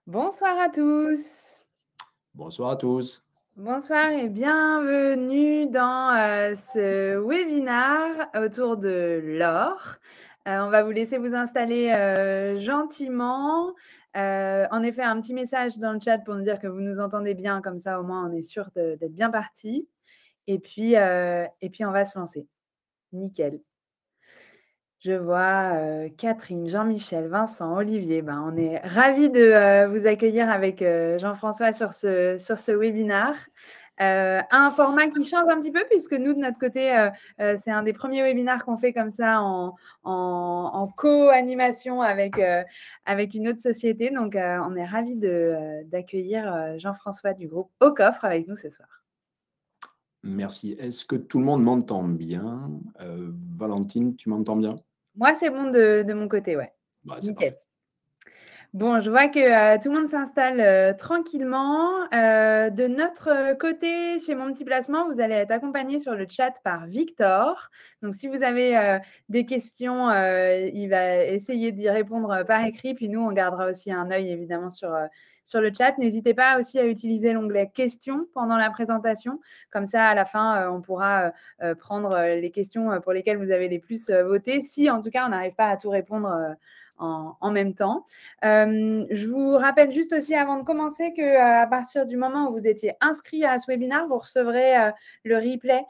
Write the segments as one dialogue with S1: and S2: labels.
S1: Bonsoir à tous.
S2: Bonsoir à tous.
S1: Bonsoir et bienvenue dans ce webinaire autour de l'or. On va vous laisser vous installer gentiment. En effet, un petit message dans le chat pour nous dire que vous nous entendez bien, comme ça au moins on est sûr d'être bien parti. Et puis on va se lancer. Nickel. Je vois Catherine, Jean-Michel, Vincent, Olivier. On est ravis de vous accueillir avec Jean-François sur ce webinaire. Un format qui change un petit peu puisque nous, de notre côté, c'est un des premiers webinaires qu'on fait comme ça en co-animation avec une autre société. Donc, on est ravis d'accueillir Jean-François du groupe Au Coffre avec nous ce soir.
S2: Merci. Est-ce que tout le monde m'entend bien? Valentine, tu m'entends bien?
S1: Moi, c'est bon de mon côté, ouais.
S2: Bah, c'est
S1: Nickel.
S2: parfait.
S1: Bon, je vois que tout le monde s'installe tranquillement. De notre côté, chez Mon Petit Placement, vous allez être accompagné sur le chat par Victor. Donc, si vous avez des questions, il va essayer d'y répondre par écrit. Puis nous, on gardera aussi un œil, évidemment, sur le chat. N'hésitez pas aussi à utiliser l'onglet questions pendant la présentation. Comme ça, à la fin, on pourra prendre les questions pour lesquelles vous avez les plus voté. Si, en tout cas, on n'arrive pas à tout répondre en même temps. Je vous rappelle juste aussi avant de commencer qu'à partir du moment où vous étiez inscrit à ce webinaire, vous recevrez le replay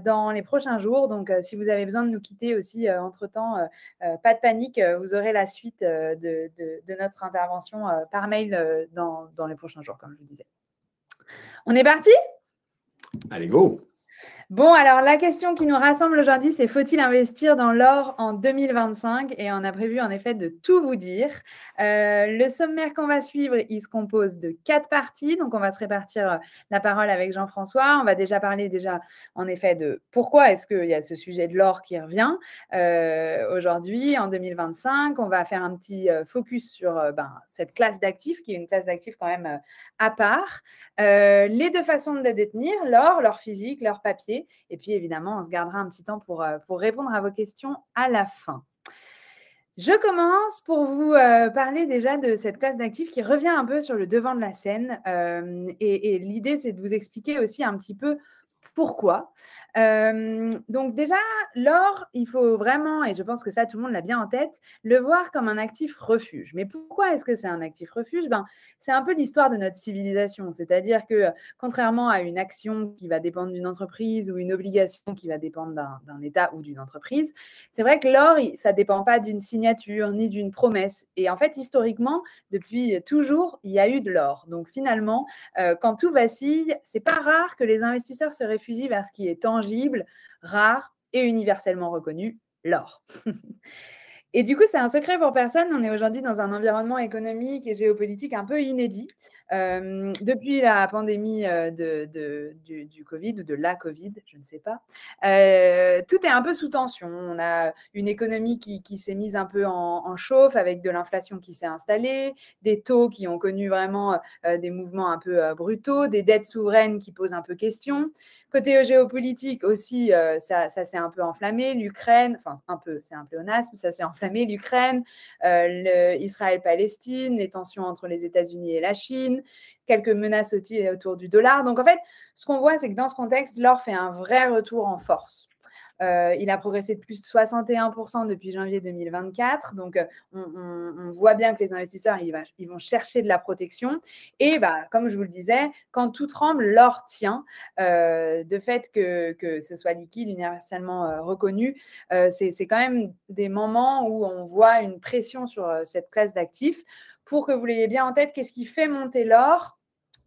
S1: dans les prochains jours. Donc, si vous avez besoin de nous quitter aussi entre-temps, pas de panique, vous aurez la suite de notre intervention par mail dans les prochains jours, comme je vous disais. On est parti ?
S2: Allez, go!
S1: Bon, alors la question qui nous rassemble aujourd'hui, c'est faut-il investir dans l'or en 2025? Et on a prévu en effet de tout vous dire. Le sommaire qu'on va suivre, il se compose de 4 parties. Donc, on va se répartir la parole avec Jean-François. On va déjà parler en effet de pourquoi est-ce qu'il y a ce sujet de l'or qui revient aujourd'hui en 2025. On va faire un petit focus sur cette classe d'actifs qui est une classe d'actifs quand même à part. Les deux façons de le détenir, l'or physique, l'or papier. Et puis, évidemment, on se gardera un petit temps pour répondre à vos questions à la fin. Je commence pour vous parler déjà de cette classe d'actifs qui revient un peu sur le devant de la scène. Et l'idée, c'est de vous expliquer aussi un petit peu pourquoi. Donc déjà, l'or, il faut vraiment, et je pense que ça, tout le monde l'a bien en tête, le voir comme un actif refuge. Mais pourquoi est-ce que c'est un actif refuge? C'est un peu l'histoire de notre civilisation. C'est-à-dire que, contrairement à une action qui va dépendre d'une entreprise ou une obligation qui va dépendre d'un État ou d'une entreprise, c'est vrai que l'or, ça ne dépend pas d'une signature ni d'une promesse. Et en fait, historiquement, depuis toujours, il y a eu de l'or. Donc finalement, quand tout vacille, c'est pas rare que les investisseurs se réfugient vers ce qui est tangible, rare et universellement reconnu, l'or. Et du coup, c'est un secret pour personne. On est aujourd'hui dans un environnement économique et géopolitique un peu inédit. Depuis la pandémie du Covid ou de la Covid, je ne sais pas, tout est un peu sous tension. On a une économie qui s'est mise un peu en chauffe avec de l'inflation qui s'est installée, des taux qui ont connu vraiment des mouvements un peu brutaux, des dettes souveraines qui posent un peu question. Côté géopolitique aussi, ça s'est un peu enflammé. L'Ukraine, enfin un peu, c'est un pléonasme, ça s'est enflammé. L'Ukraine, Israël-Palestine, les tensions entre les États-Unis et la Chine, quelques menaces aussi autour du dollar. Donc en fait, ce qu'on voit, c'est que dans ce contexte, l'or fait un vrai retour en force. Il a progressé de plus de 61% depuis janvier 2024. Donc, on voit bien que les investisseurs, ils vont chercher de la protection. Et comme je vous le disais, quand tout tremble, l'or tient. De fait que ce soit liquide, universellement reconnu, c'est quand même des moments où on voit une pression sur cette classe d'actifs. Pour que vous l'ayez bien en tête, qu'est-ce qui fait monter l'or ?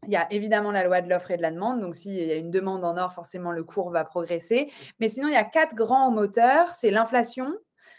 S1: Il y a évidemment la loi de l'offre et de la demande. Donc, s'il y a une demande en or, forcément, le cours va progresser. Mais sinon, il y a 4 grands moteurs. C'est l'inflation.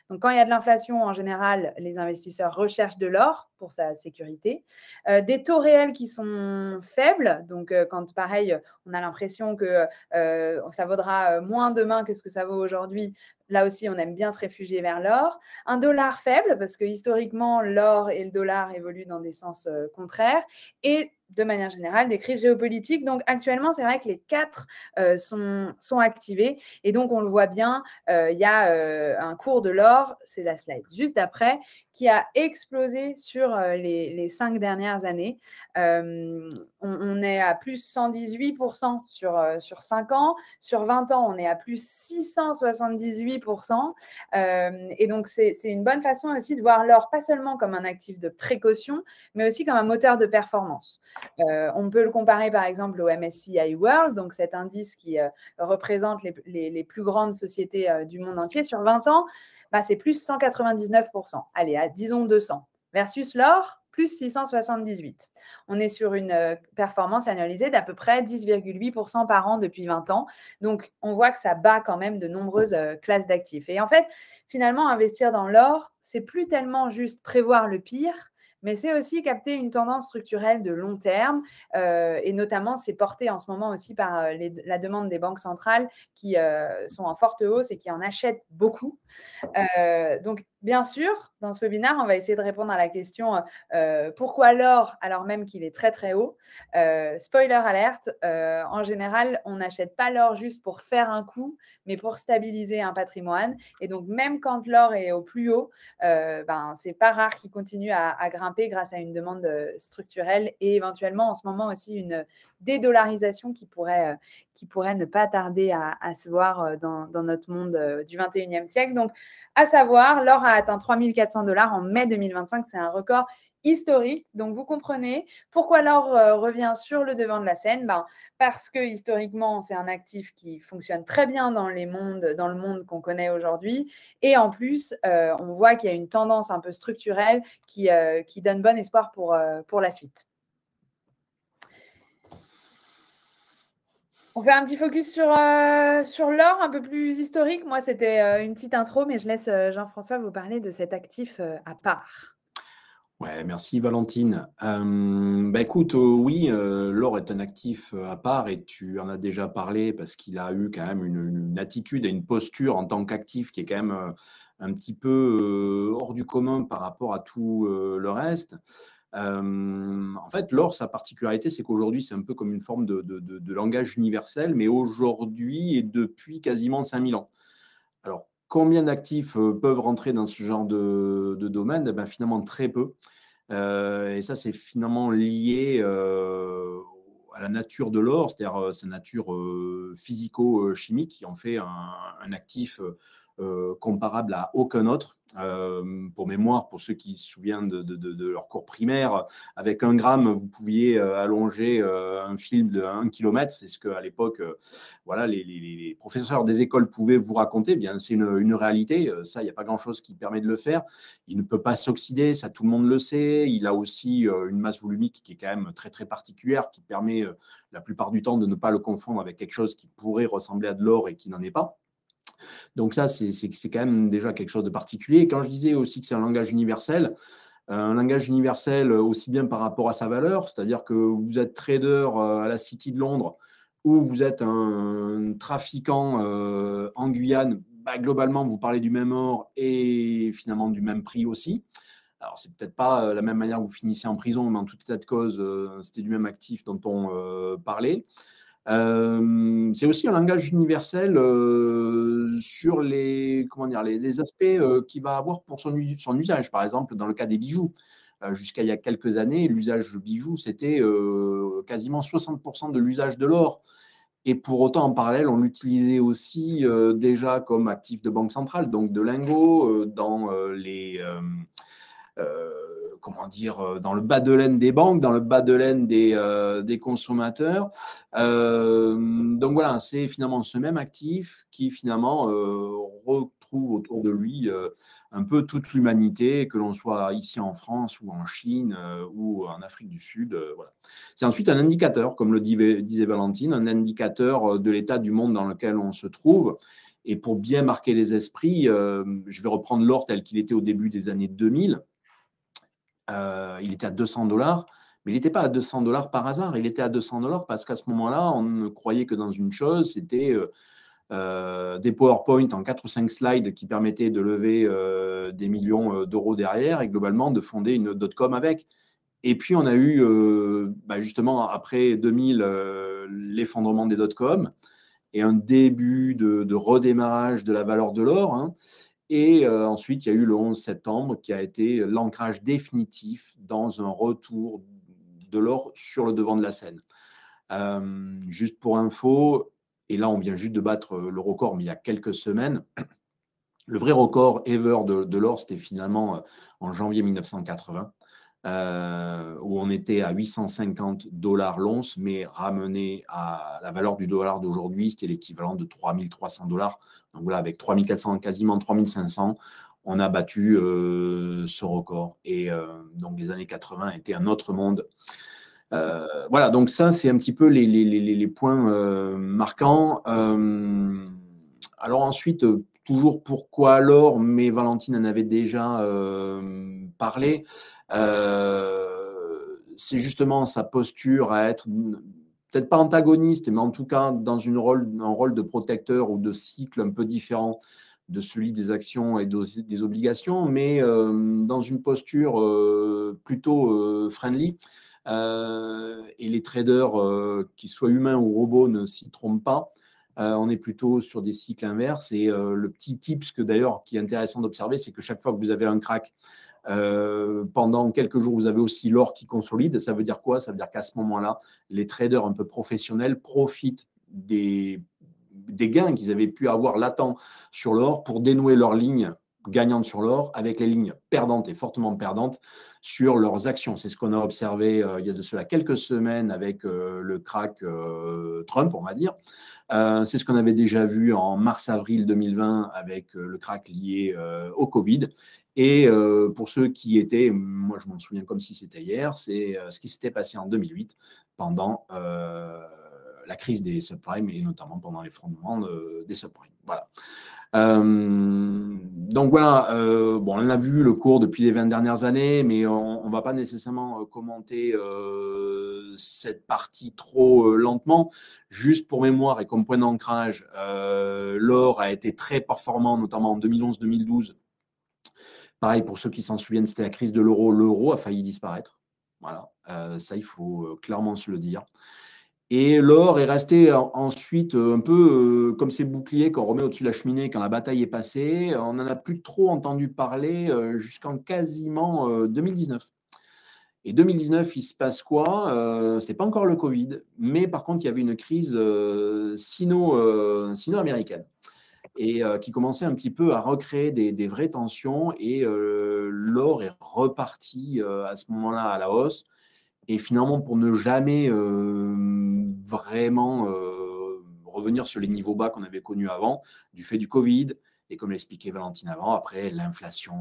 S1: Donc, quand il y a de l'inflation, en général, les investisseurs recherchent de l'or pour sa sécurité. Des taux réels qui sont faibles. Donc, quand, pareil, on a l'impression que ça vaudra moins demain que ce que ça vaut aujourd'hui, là aussi, on aime bien se réfugier vers l'or. Un dollar faible, parce que historiquement, l'or et le dollar évoluent dans des sens contraires. Et de manière générale, des crises géopolitiques. Donc, actuellement, c'est vrai que les 4 sont activés. Et donc, on le voit bien, il y a un cours de l'or, c'est la slide juste après, qui a explosé sur les 5 dernières années. On est à plus 118% sur 5 ans. Sur 20 ans, on est à plus 678%. Et donc, c'est une bonne façon aussi de voir l'or, pas seulement comme un actif de précaution, mais aussi comme un moteur de performance. On peut le comparer par exemple au MSCI World, donc cet indice qui représente les plus grandes sociétés du monde entier. Sur 20 ans, bah, c'est plus 199%. Allez, disons 200. Versus l'or, plus 678. On est sur une performance annualisée d'à peu près 10,8% par an depuis 20 ans. Donc, on voit que ça bat quand même de nombreuses classes d'actifs. Et en fait, finalement, investir dans l'or, c'est plus tellement juste prévoir le pire, mais c'est aussi capter une tendance structurelle de long terme et notamment, c'est porté en ce moment aussi par la demande des banques centrales qui sont en forte hausse et qui en achètent beaucoup. Donc, bien sûr, dans ce webinaire, on va essayer de répondre à la question pourquoi l'or alors même qu'il est très très haut. Spoiler alerte, en général, on n'achète pas l'or juste pour faire un coup, mais pour stabiliser un patrimoine. Et donc, même quand l'or est au plus haut, c'est pas rare qu'il continue à grimper grâce à une demande structurelle et éventuellement en ce moment aussi une dédollarisation qui pourrait ne pas tarder à se voir dans notre monde du 21e siècle. Donc, à savoir, l'or a atteint 3 400$ en mai 2025. C'est un record historique. Donc, vous comprenez pourquoi l'or revient sur le devant de la scène. Parce que historiquement, c'est un actif qui fonctionne très bien dans le monde qu'on connaît aujourd'hui. Et en plus, on voit qu'il y a une tendance un peu structurelle qui donne bon espoir pour la suite. On fait un petit focus sur l'or, un peu plus historique. Moi, c'était une petite intro, mais je laisse Jean-François vous parler de cet actif à part.
S2: Ouais, merci Valentine. Écoute, oui, l'or est un actif à part et tu en as déjà parlé parce qu'il a eu quand même une attitude et une posture en tant qu'actif qui est quand même un petit peu hors du commun par rapport à tout le reste. En fait, l'or, sa particularité, c'est qu'aujourd'hui, c'est un peu comme une forme de langage universel, mais aujourd'hui et depuis quasiment 5000 ans. Alors, combien d'actifs peuvent rentrer dans ce genre de domaine? Eh ben, finalement, très peu. Et ça, c'est finalement lié à la nature de l'or, c'est-à-dire sa nature physico-chimique qui en fait un actif comparable à aucun autre. Pour mémoire, pour ceux qui se souviennent de leur cours primaire, avec 1 gramme, vous pouviez allonger un film de 1 kilomètre. C'est ce qu'à l'époque, voilà, les professeurs des écoles pouvaient vous raconter. Bien, c'est une réalité. Ça, il n'y a pas grand-chose qui permet de le faire. Il ne peut pas s'oxyder, ça tout le monde le sait. Il a aussi une masse volumique qui est quand même très, très particulière, qui permet la plupart du temps de ne pas le confondre avec quelque chose qui pourrait ressembler à de l'or et qui n'en est pas. Donc ça, c'est quand même déjà quelque chose de particulier. Et quand je disais aussi que c'est un langage universel aussi bien par rapport à sa valeur, c'est-à-dire que vous êtes trader à la City de Londres ou vous êtes un trafiquant en Guyane, globalement, vous parlez du même or et finalement du même prix aussi. Alors, c'est peut-être pas la même manière que vous finissez en prison, mais en tout état de cause, c'était du même actif dont on parlait. C'est aussi un langage universel sur les aspects qu'il va avoir pour son usage. Par exemple, dans le cas des bijoux, jusqu'à il y a quelques années, l'usage de bijoux, c'était quasiment 60% de l'usage de l'or. Et pour autant, en parallèle, on l'utilisait aussi déjà comme actif de banque centrale, donc de lingots dans dans le bas de laine des banques, dans le bas de laine des consommateurs. Donc voilà, c'est finalement ce même actif qui finalement retrouve autour de lui un peu toute l'humanité, que l'on soit ici en France ou en Chine ou en Afrique du Sud. Voilà. C'est ensuite un indicateur, comme le disait Valentine, un indicateur de l'état du monde dans lequel on se trouve. Et pour bien marquer les esprits, je vais reprendre l'or tel qu'il était au début des années 2000. Il était à 200$, mais il n'était pas à 200$ par hasard. Il était à 200$ parce qu'à ce moment-là, on ne croyait que dans une chose, c'était des PowerPoint en 4 ou 5 slides qui permettaient de lever des millions d'euros derrière et globalement de fonder une .com avec. Et puis, on a eu, justement, après 2000, l'effondrement des dot-com et un début de redémarrage de la valeur de l'or, hein. Et ensuite, il y a eu le 11 septembre qui a été l'ancrage définitif dans un retour de l'or sur le devant de la scène. Juste pour info, et là, on vient juste de battre le record, mais il y a quelques semaines, le vrai record ever de l'or, c'était finalement en janvier 1980, où on était à 850 $ l'once, mais ramené à la valeur du dollar d'aujourd'hui, c'était l'équivalent de 3300 $. Donc voilà, avec 3400, quasiment 3500, on a battu ce record. Et donc les années 80 étaient un autre monde. Voilà, donc ça, c'est un petit peu les points marquants. Alors ensuite, toujours pourquoi l'or, mais Valentine en avait déjà parlé. C'est justement sa posture à être peut-être pas antagoniste, mais en tout cas dans un rôle de protecteur ou de cycle un peu différent de celui des actions et des obligations, mais dans une posture plutôt friendly. Et les traders, qu'ils soient humains ou robots, ne s'y trompent pas. On est plutôt sur des cycles inverses. Et le petit tips que d'ailleurs qui est intéressant d'observer, c'est que chaque fois que vous avez un crack, pendant quelques jours, vous avez aussi l'or qui consolide. Ça veut dire quoi? Ça veut dire qu'à ce moment-là, les traders un peu professionnels profitent des gains qu'ils avaient pu avoir latents sur l'or pour dénouer leurs lignes gagnantes sur l'or avec les lignes perdantes et fortement perdantes sur leurs actions. C'est ce qu'on a observé il y a de cela quelques semaines avec le crack Trump, on va dire. C'est ce qu'on avait déjà vu en mars-avril 2020 avec le crack lié au Covid. Et pour ceux qui étaient, moi je m'en souviens comme si c'était hier, c'est ce qui s'était passé en 2008 pendant la crise des subprimes et notamment pendant l'effondrement des subprimes. Voilà. Donc voilà, bon, on a vu le cours depuis les 20 dernières années, mais on ne va pas nécessairement commenter cette partie trop lentement. Juste pour mémoire et comme point d'ancrage, l'or a été très performant, notamment en 2011-2012. Pareil, pour ceux qui s'en souviennent, c'était la crise de l'euro. L'euro a failli disparaître. Voilà, ça, il faut clairement se le dire. Et l'or est resté ensuite un peu comme ces boucliers qu'on remet au-dessus de la cheminée quand la bataille est passée. On n'en a plus trop entendu parler jusqu'en quasiment 2019. Et 2019, il se passe quoi? Ce n'était pas encore le Covid, mais par contre, il y avait une crise sino-américaine et qui commençait un petit peu à recréer des vraies tensions. Et l'or est reparti à ce moment-là à la hausse. Et finalement, pour ne jamais vraiment revenir sur les niveaux bas qu'on avait connus avant, du fait du Covid, et comme l'expliquait Valentine avant, après l'inflation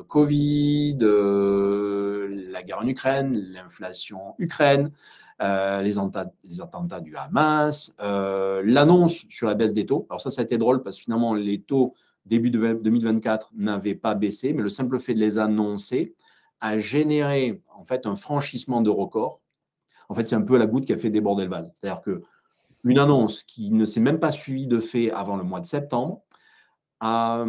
S2: Covid, la guerre en Ukraine, l'inflation Ukraine, les attentats du Hamas, l'annonce sur la baisse des taux. Alors ça a été drôle parce que finalement, les taux début de 2024 n'avaient pas baissé, mais le simple fait de les annoncer a généré en fait un franchissement de record. En fait, c'est un peu la goutte qui a fait déborder le vase. C'est-à-dire qu'une annonce qui ne s'est même pas suivie de fait avant le mois de septembre a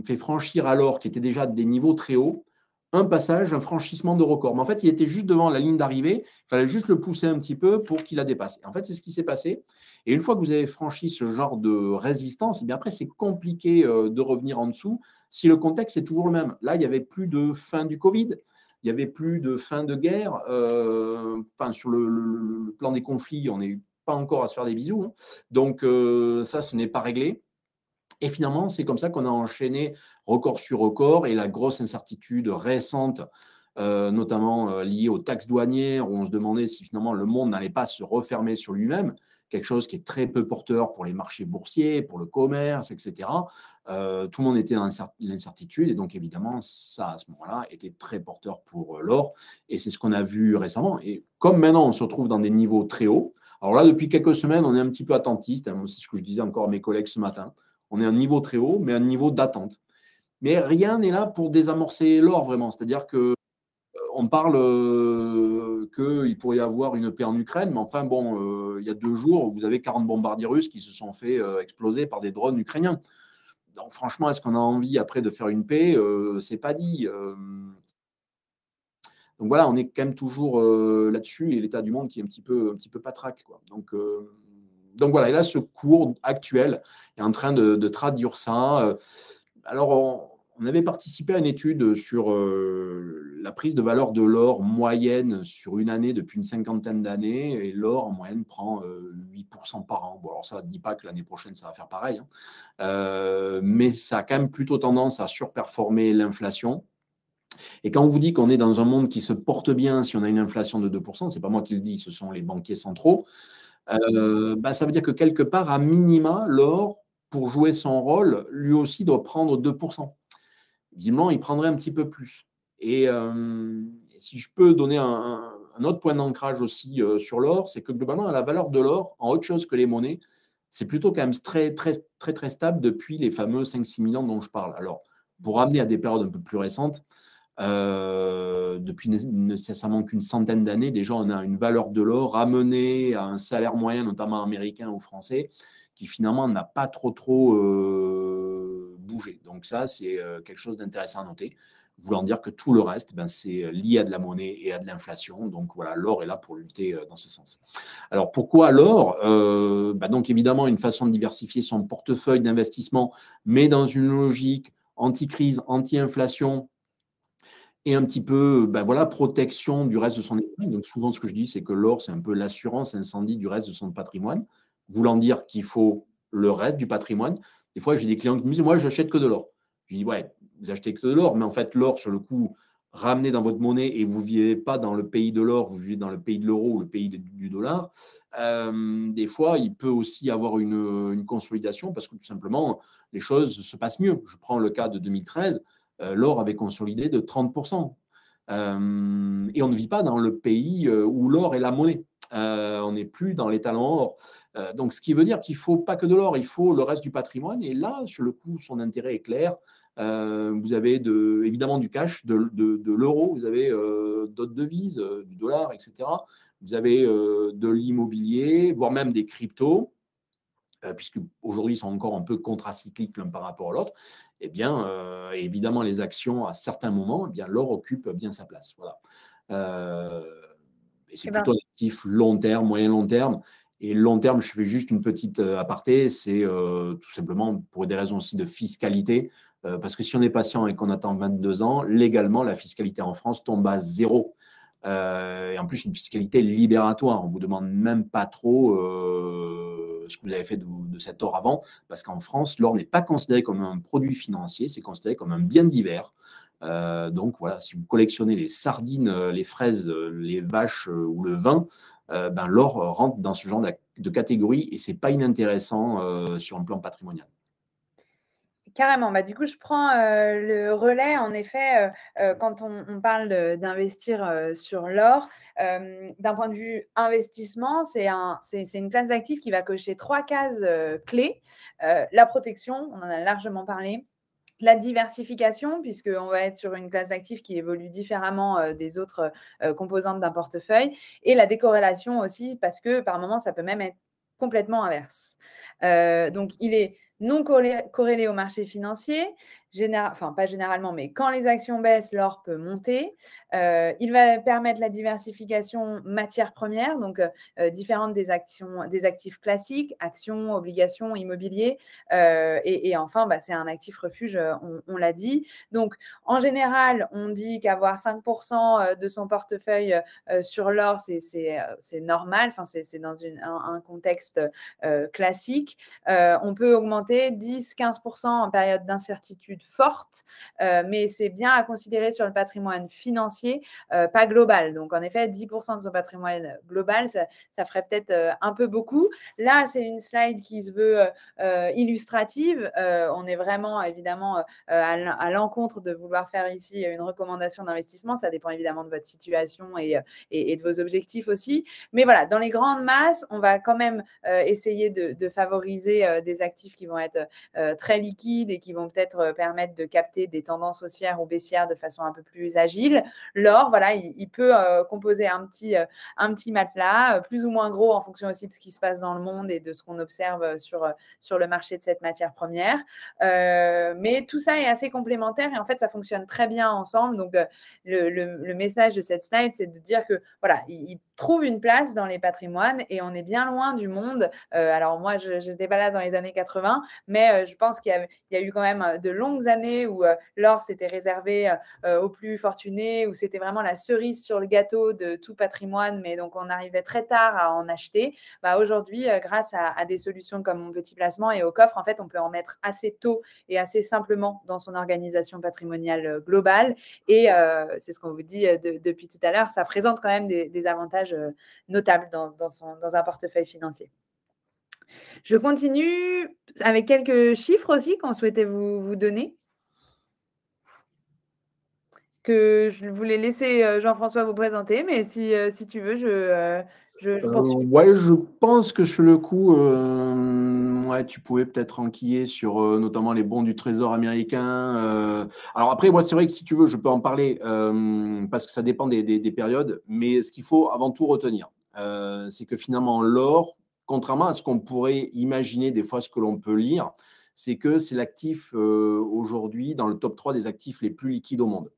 S2: fait franchir alors, qui était déjà des niveaux très hauts, un passage, un franchissement de record. Mais en fait, il était juste devant la ligne d'arrivée. Il fallait juste le pousser un petit peu pour qu'il la dépasse. Et en fait, c'est ce qui s'est passé. Et une fois que vous avez franchi ce genre de résistance, et bien après, c'est compliqué de revenir en dessous si le contexte est toujours le même. Là, il n'y avait plus de fin du Covid. Il n'y avait plus de fin de guerre. Sur le plan des conflits, on n'est pas encore à se faire des bisous. Hein. Donc, ça, ce n'est pas réglé. Et finalement, c'est comme ça qu'on a enchaîné record sur record et la grosse incertitude récente, notamment liée aux taxes douanières, où on se demandait si finalement le monde n'allait pas se refermer sur lui-même, quelque chose qui est très peu porteur pour les marchés boursiers, pour le commerce, etc. Tout le monde était dans l'incertitude et donc évidemment, ça à ce moment-là était très porteur pour l'or et c'est ce qu'on a vu récemment. Et comme maintenant, on se retrouve dans des niveaux très hauts, alors là, depuis quelques semaines, on est un petit peu attentiste, hein, c'est ce que je disais encore à mes collègues ce matin. On est à un niveau très haut, mais à un niveau d'attente. Mais rien n'est là pour désamorcer l'or vraiment. C'est-à-dire qu'on parle qu'il pourrait y avoir une paix en Ukraine, mais enfin bon, il y a 2 jours, vous avez 40 bombardiers russes qui se sont fait exploser par des drones ukrainiens. Donc franchement, est-ce qu'on a envie après de faire une paix? C'est pas dit. Donc voilà, on est quand même toujours là-dessus et l'état du monde qui est un petit peu patraque, quoi. Donc voilà, et là, ce cours actuel est en train de traduire ça. Alors, on avait participé à une étude sur la prise de valeur de l'or moyenne sur une année depuis une cinquantaine d'années, et l'or en moyenne prend 8% par an. Bon, alors ça ne dit pas que l'année prochaine, ça va faire pareil, hein. Mais ça a quand même plutôt tendance à surperformer l'inflation. Et quand on vous dit qu'on est dans un monde qui se porte bien si on a une inflation de 2%, ce n'est pas moi qui le dis, ce sont les banquiers centraux, ça veut dire que quelque part, à minima, l'or, pour jouer son rôle, lui aussi doit prendre 2%. Visiblement, il prendrait un petit peu plus. Et si je peux donner un autre point d'ancrage aussi sur l'or, c'est que globalement, la valeur de l'or, en autre chose que les monnaies, c'est plutôt quand même très, très, très, très stable depuis les fameux 5-6 000 ans dont je parle. Alors, pour ramener à des périodes un peu plus récentes, depuis nécessairement qu'une centaine d'années, déjà, on a une valeur de l'or ramenée à un salaire moyen, notamment américain ou français, qui finalement n'a pas trop bougé. Donc ça, c'est quelque chose d'intéressant à noter, voulant dire que tout le reste, c'est lié à de la monnaie et à de l'inflation. Donc voilà, l'or est là pour lutter dans ce sens. Alors pourquoi l'or? Donc évidemment, une façon de diversifier son portefeuille d'investissement, mais dans une logique anti-crise, anti-inflation, et un petit peu protection du reste de son épargne. Donc souvent, ce que je dis, c'est que l'or, c'est un peu l'assurance incendie du reste de son patrimoine, voulant dire qu'il faut le reste du patrimoine. Des fois, j'ai des clients qui me disent, moi, je n'achète que de l'or. Je dis, ouais, vous achetez que de l'or, mais en fait, l'or, sur le coup, ramené dans votre monnaie, et vous ne vivez pas dans le pays de l'or, vous vivez dans le pays de l'euro ou le pays du dollar, des fois, il peut aussi avoir une consolidation parce que tout simplement, les choses se passent mieux. Je prends le cas de 2013. L'or avait consolidé de 30%. Et on ne vit pas dans le pays où l'or est la monnaie. On n'est plus dans l'étalon or. Donc, ce qui veut dire qu'il ne faut pas que de l'or, il faut le reste du patrimoine. Et là, sur le coup, son intérêt est clair. Vous avez évidemment du cash, de l'euro, vous avez d'autres devises, du dollar, etc. Vous avez de l'immobilier, voire même des cryptos. Puisque aujourd'hui ils sont encore un peu contracycliques l'un par rapport à l'autre, évidemment les actions à certains moments, l'or occupe bien sa place. Voilà. Et c'est plutôt un actif long terme, moyen long terme. Et long terme, je fais juste une petite aparté, c'est tout simplement pour des raisons aussi de fiscalité, parce que si on est patient et qu'on attend 22 ans, légalement, la fiscalité en France tombe à 0. Et en plus, une fiscalité libératoire. On ne vous demande même pas trop ce que vous avez fait de cet or avant, parce qu'en France, l'or n'est pas considéré comme un produit financier, c'est considéré comme un bien divers. Donc voilà, si vous collectionnez les sardines, les fraises, les vaches ou le vin, l'or rentre dans ce genre de catégorie et ce n'est pas inintéressant sur un plan patrimonial.
S1: Carrément. Du coup, je prends le relais. En effet, quand on parle d'investir sur l'or, d'un point de vue investissement, c'est une classe d'actifs qui va cocher 3 cases clés. La protection, on en a largement parlé. La diversification, puisqu'on va être sur une classe d'actifs qui évolue différemment des autres composantes d'un portefeuille. Et la décorrélation aussi, parce que par moments, ça peut même être complètement inverse. Donc, il est non corrélé au marché financier, pas généralement, mais quand les actions baissent, l'or peut monter. Il va permettre la diversification matières premières, donc différentes des actifs classiques, actions, obligations, immobilier. Et enfin, c'est un actif refuge, on l'a dit. Donc, en général, on dit qu'avoir 5% de son portefeuille sur l'or, c'est normal, c'est dans un contexte classique. On peut augmenter 10-15% en période d'incertitude forte, mais c'est bien à considérer sur le patrimoine financier, pas global. Donc, en effet, 10% de son patrimoine global, ça ferait peut-être un peu beaucoup. Là, c'est une slide qui se veut illustrative. On est vraiment, évidemment, à l'encontre de vouloir faire ici une recommandation d'investissement. Ça dépend évidemment de votre situation et de vos objectifs aussi. Mais voilà, dans les grandes masses, on va quand même essayer de favoriser des actifs qui vont être très liquides et qui vont peut-être permettent de capter des tendances haussières ou baissières de façon un peu plus agile. L'or, voilà, il peut composer un petit matelas, plus ou moins gros en fonction aussi de ce qui se passe dans le monde et de ce qu'on observe sur le marché de cette matière première. Mais tout ça est assez complémentaire et en fait, ça fonctionne très bien ensemble. Donc, le message de cette slide, c'est de dire que voilà, il trouve une place dans les patrimoines et on est bien loin du monde. Alors moi, je n'étais pas là dans les années 80, mais je pense qu'il y a eu quand même de longues années où l'or s'était réservé aux plus fortunés, où c'était vraiment la cerise sur le gâteau de tout patrimoine, mais donc on arrivait très tard à en acheter. Bah, aujourd'hui, grâce à des solutions comme Mon Petit Placement et au coffre, en fait, on peut en mettre assez tôt et assez simplement dans son organisation patrimoniale globale. Et c'est ce qu'on vous dit depuis tout à l'heure, ça présente quand même des avantages notables dans un portefeuille financier. Je continue avec quelques chiffres aussi qu'on souhaitait vous donner. Que je voulais laisser Jean-François vous présenter, mais si tu veux, je poursuis.
S2: Ouais, je pense que sur le coup, ouais, tu pouvais peut-être enquiller sur notamment les bons du Trésor américain. Alors après, moi, c'est vrai que si tu veux, je peux en parler parce que ça dépend des périodes. Mais ce qu'il faut avant tout retenir, c'est que finalement, l'or, contrairement à ce qu'on pourrait imaginer des fois, ce que l'on peut lire, c'est que c'est l'actif aujourd'hui dans le top 3 des actifs les plus liquides au monde.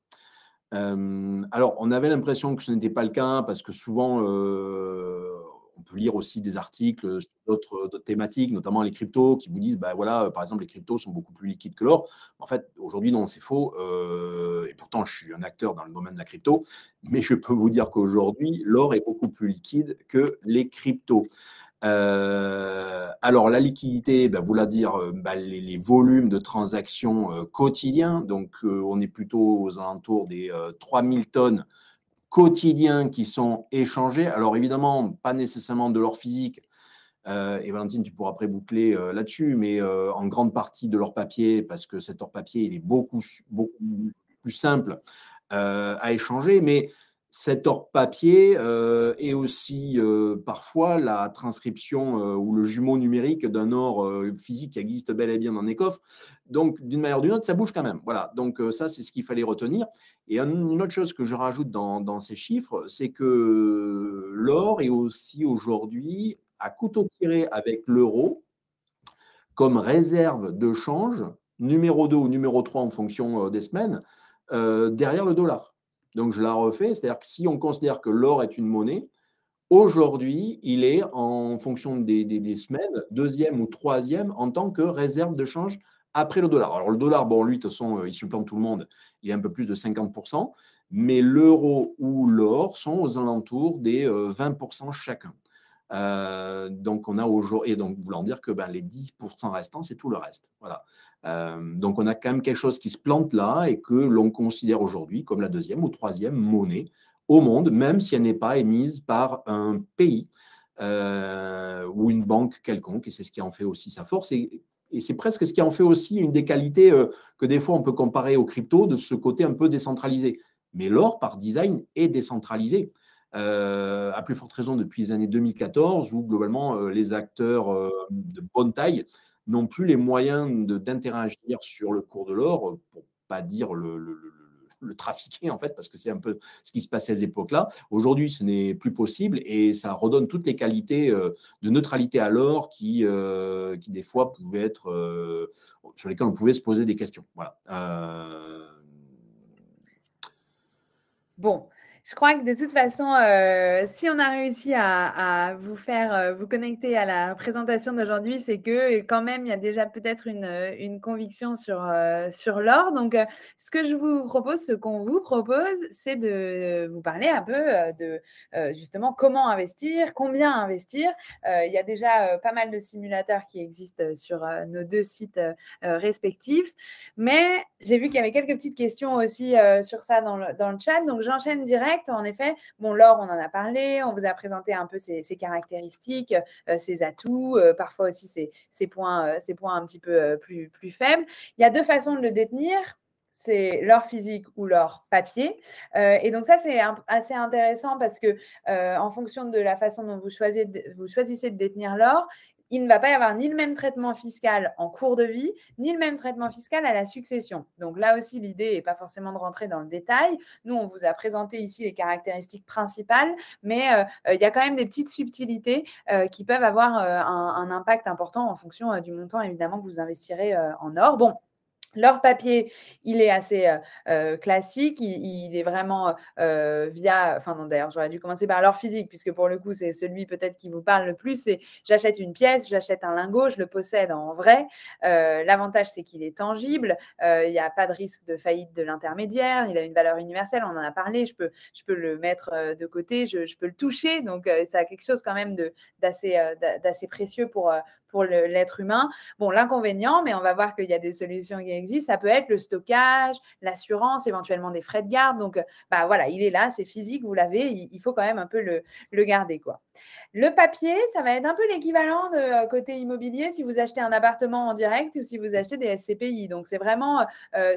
S2: Alors, on avait l'impression que ce n'était pas le cas parce que souvent, on peut lire aussi des articles sur d'autres thématiques, notamment les cryptos, qui vous disent, bah voilà, par exemple, les cryptos sont beaucoup plus liquides que l'or. En fait, aujourd'hui, non, c'est faux. Et pourtant, je suis un acteur dans le domaine de la crypto, mais je peux vous dire qu'aujourd'hui, l'or est beaucoup plus liquide que les cryptos. Alors, la liquidité, ben, vous la dire les volumes de transactions quotidiens. Donc, on est plutôt aux alentours des 3000 tonnes quotidiens qui sont échangés. Alors, évidemment, pas nécessairement de l'or physique. Et Valentine, tu pourras après boucler là-dessus, mais en grande partie de l'or papier, parce que cet or papier, il est beaucoup plus simple à échanger. Mais cet or papier est aussi parfois la transcription ou le jumeau numérique d'un or physique qui existe bel et bien dans les coffres. Donc, d'une manière ou d'une autre, ça bouge quand même. Voilà. Donc, ça, c'est ce qu'il fallait retenir. Et une autre chose que je rajoute dans ces chiffres, c'est que l'or est aussi aujourd'hui à couteau tiré avec l'euro comme réserve de change, numéro 2 ou numéro 3 en fonction des semaines, derrière le dollar. Donc, je la refais, c'est-à-dire que si on considère que l'or est une monnaie, aujourd'hui, il est en fonction des semaines, deuxième ou troisième en tant que réserve de change après le dollar. Alors, le dollar, bon, lui, de toute façon, il supplante tout le monde, il est un peu plus de 50%, mais l'euro ou l'or sont aux alentours des 20% chacun. Donc, on a aujourd'hui, et donc, voulant dire que les 10% restants, c'est tout le reste. Voilà. Donc, on a quand même quelque chose qui se plante là et que l'on considère aujourd'hui comme la deuxième ou troisième monnaie au monde, même si elle n'est pas émise par un pays ou une banque quelconque. Et c'est ce qui en fait aussi sa force. Et c'est presque ce qui en fait aussi une des qualités que des fois on peut comparer aux cryptos, de ce côté un peu décentralisé. Mais l'or, par design, est décentralisé. À plus forte raison depuis les années 2014, où globalement les acteurs de bonne taille n'ont plus les moyens d'interagir sur le cours de l'or, pour ne pas dire le trafiquer en fait, parce que c'est un peu ce qui se passait à ces époques-là. Aujourd'hui, ce n'est plus possible et ça redonne toutes les qualités de neutralité à l'or qui des fois pouvaient être sur lesquelles on pouvait se poser des questions. Voilà.
S1: Bon, je crois que de toute façon, si on a réussi à vous faire vous connecter à la présentation d'aujourd'hui, c'est que quand même, il y a déjà peut-être une conviction sur l'or. Donc, ce que je vous propose, ce qu'on vous propose, c'est de vous parler un peu de justement comment investir, combien investir. Il y a déjà pas mal de simulateurs qui existent sur nos deux sites respectifs. Mais j'ai vu qu'il y avait quelques petites questions aussi sur ça dans le chat. Donc, j'enchaîne direct. En effet, bon, l'or, on en a parlé. On vous a présenté un peu ses caractéristiques, ses atouts, parfois aussi ses points un petit peu plus faibles. Il y a deux façons de le détenir. C'est l'or physique ou l'or papier. Et donc, ça, c'est assez intéressant parce que en fonction de la façon dont vous choisissez de détenir l'or, il ne va pas y avoir ni le même traitement fiscal en cours de vie, ni le même traitement fiscal à la succession. Donc là aussi, l'idée n'est pas forcément de rentrer dans le détail. Nous, on vous a présenté ici les caractéristiques principales, mais il y a quand même des petites subtilités qui peuvent avoir un impact important en fonction du montant, évidemment, que vous investirez en or. Bon, l'or papier, il est assez classique, il est vraiment enfin non, d'ailleurs, j'aurais dû commencer par l'or physique, puisque pour le coup, c'est celui peut-être qui vous parle le plus, c'est j'achète une pièce, j'achète un lingot, je le possède en vrai. L'avantage, c'est qu'il est tangible, il n'y a pas de risque de faillite de l'intermédiaire, il a une valeur universelle, on en a parlé, je peux le mettre de côté, je peux le toucher, donc ça a quelque chose quand même d'assez précieux pour l'être humain. Bon, l'inconvénient, mais on va voir qu'il y a des solutions qui existent, ça peut être le stockage, l'assurance, éventuellement des frais de garde. Donc, voilà, il est là, c'est physique, vous l'avez, il faut quand même un peu le garder, quoi. Le papier, ça va être un peu l'équivalent de côté immobilier si vous achetez un appartement en direct ou si vous achetez des SCPI. Donc, c'est vraiment,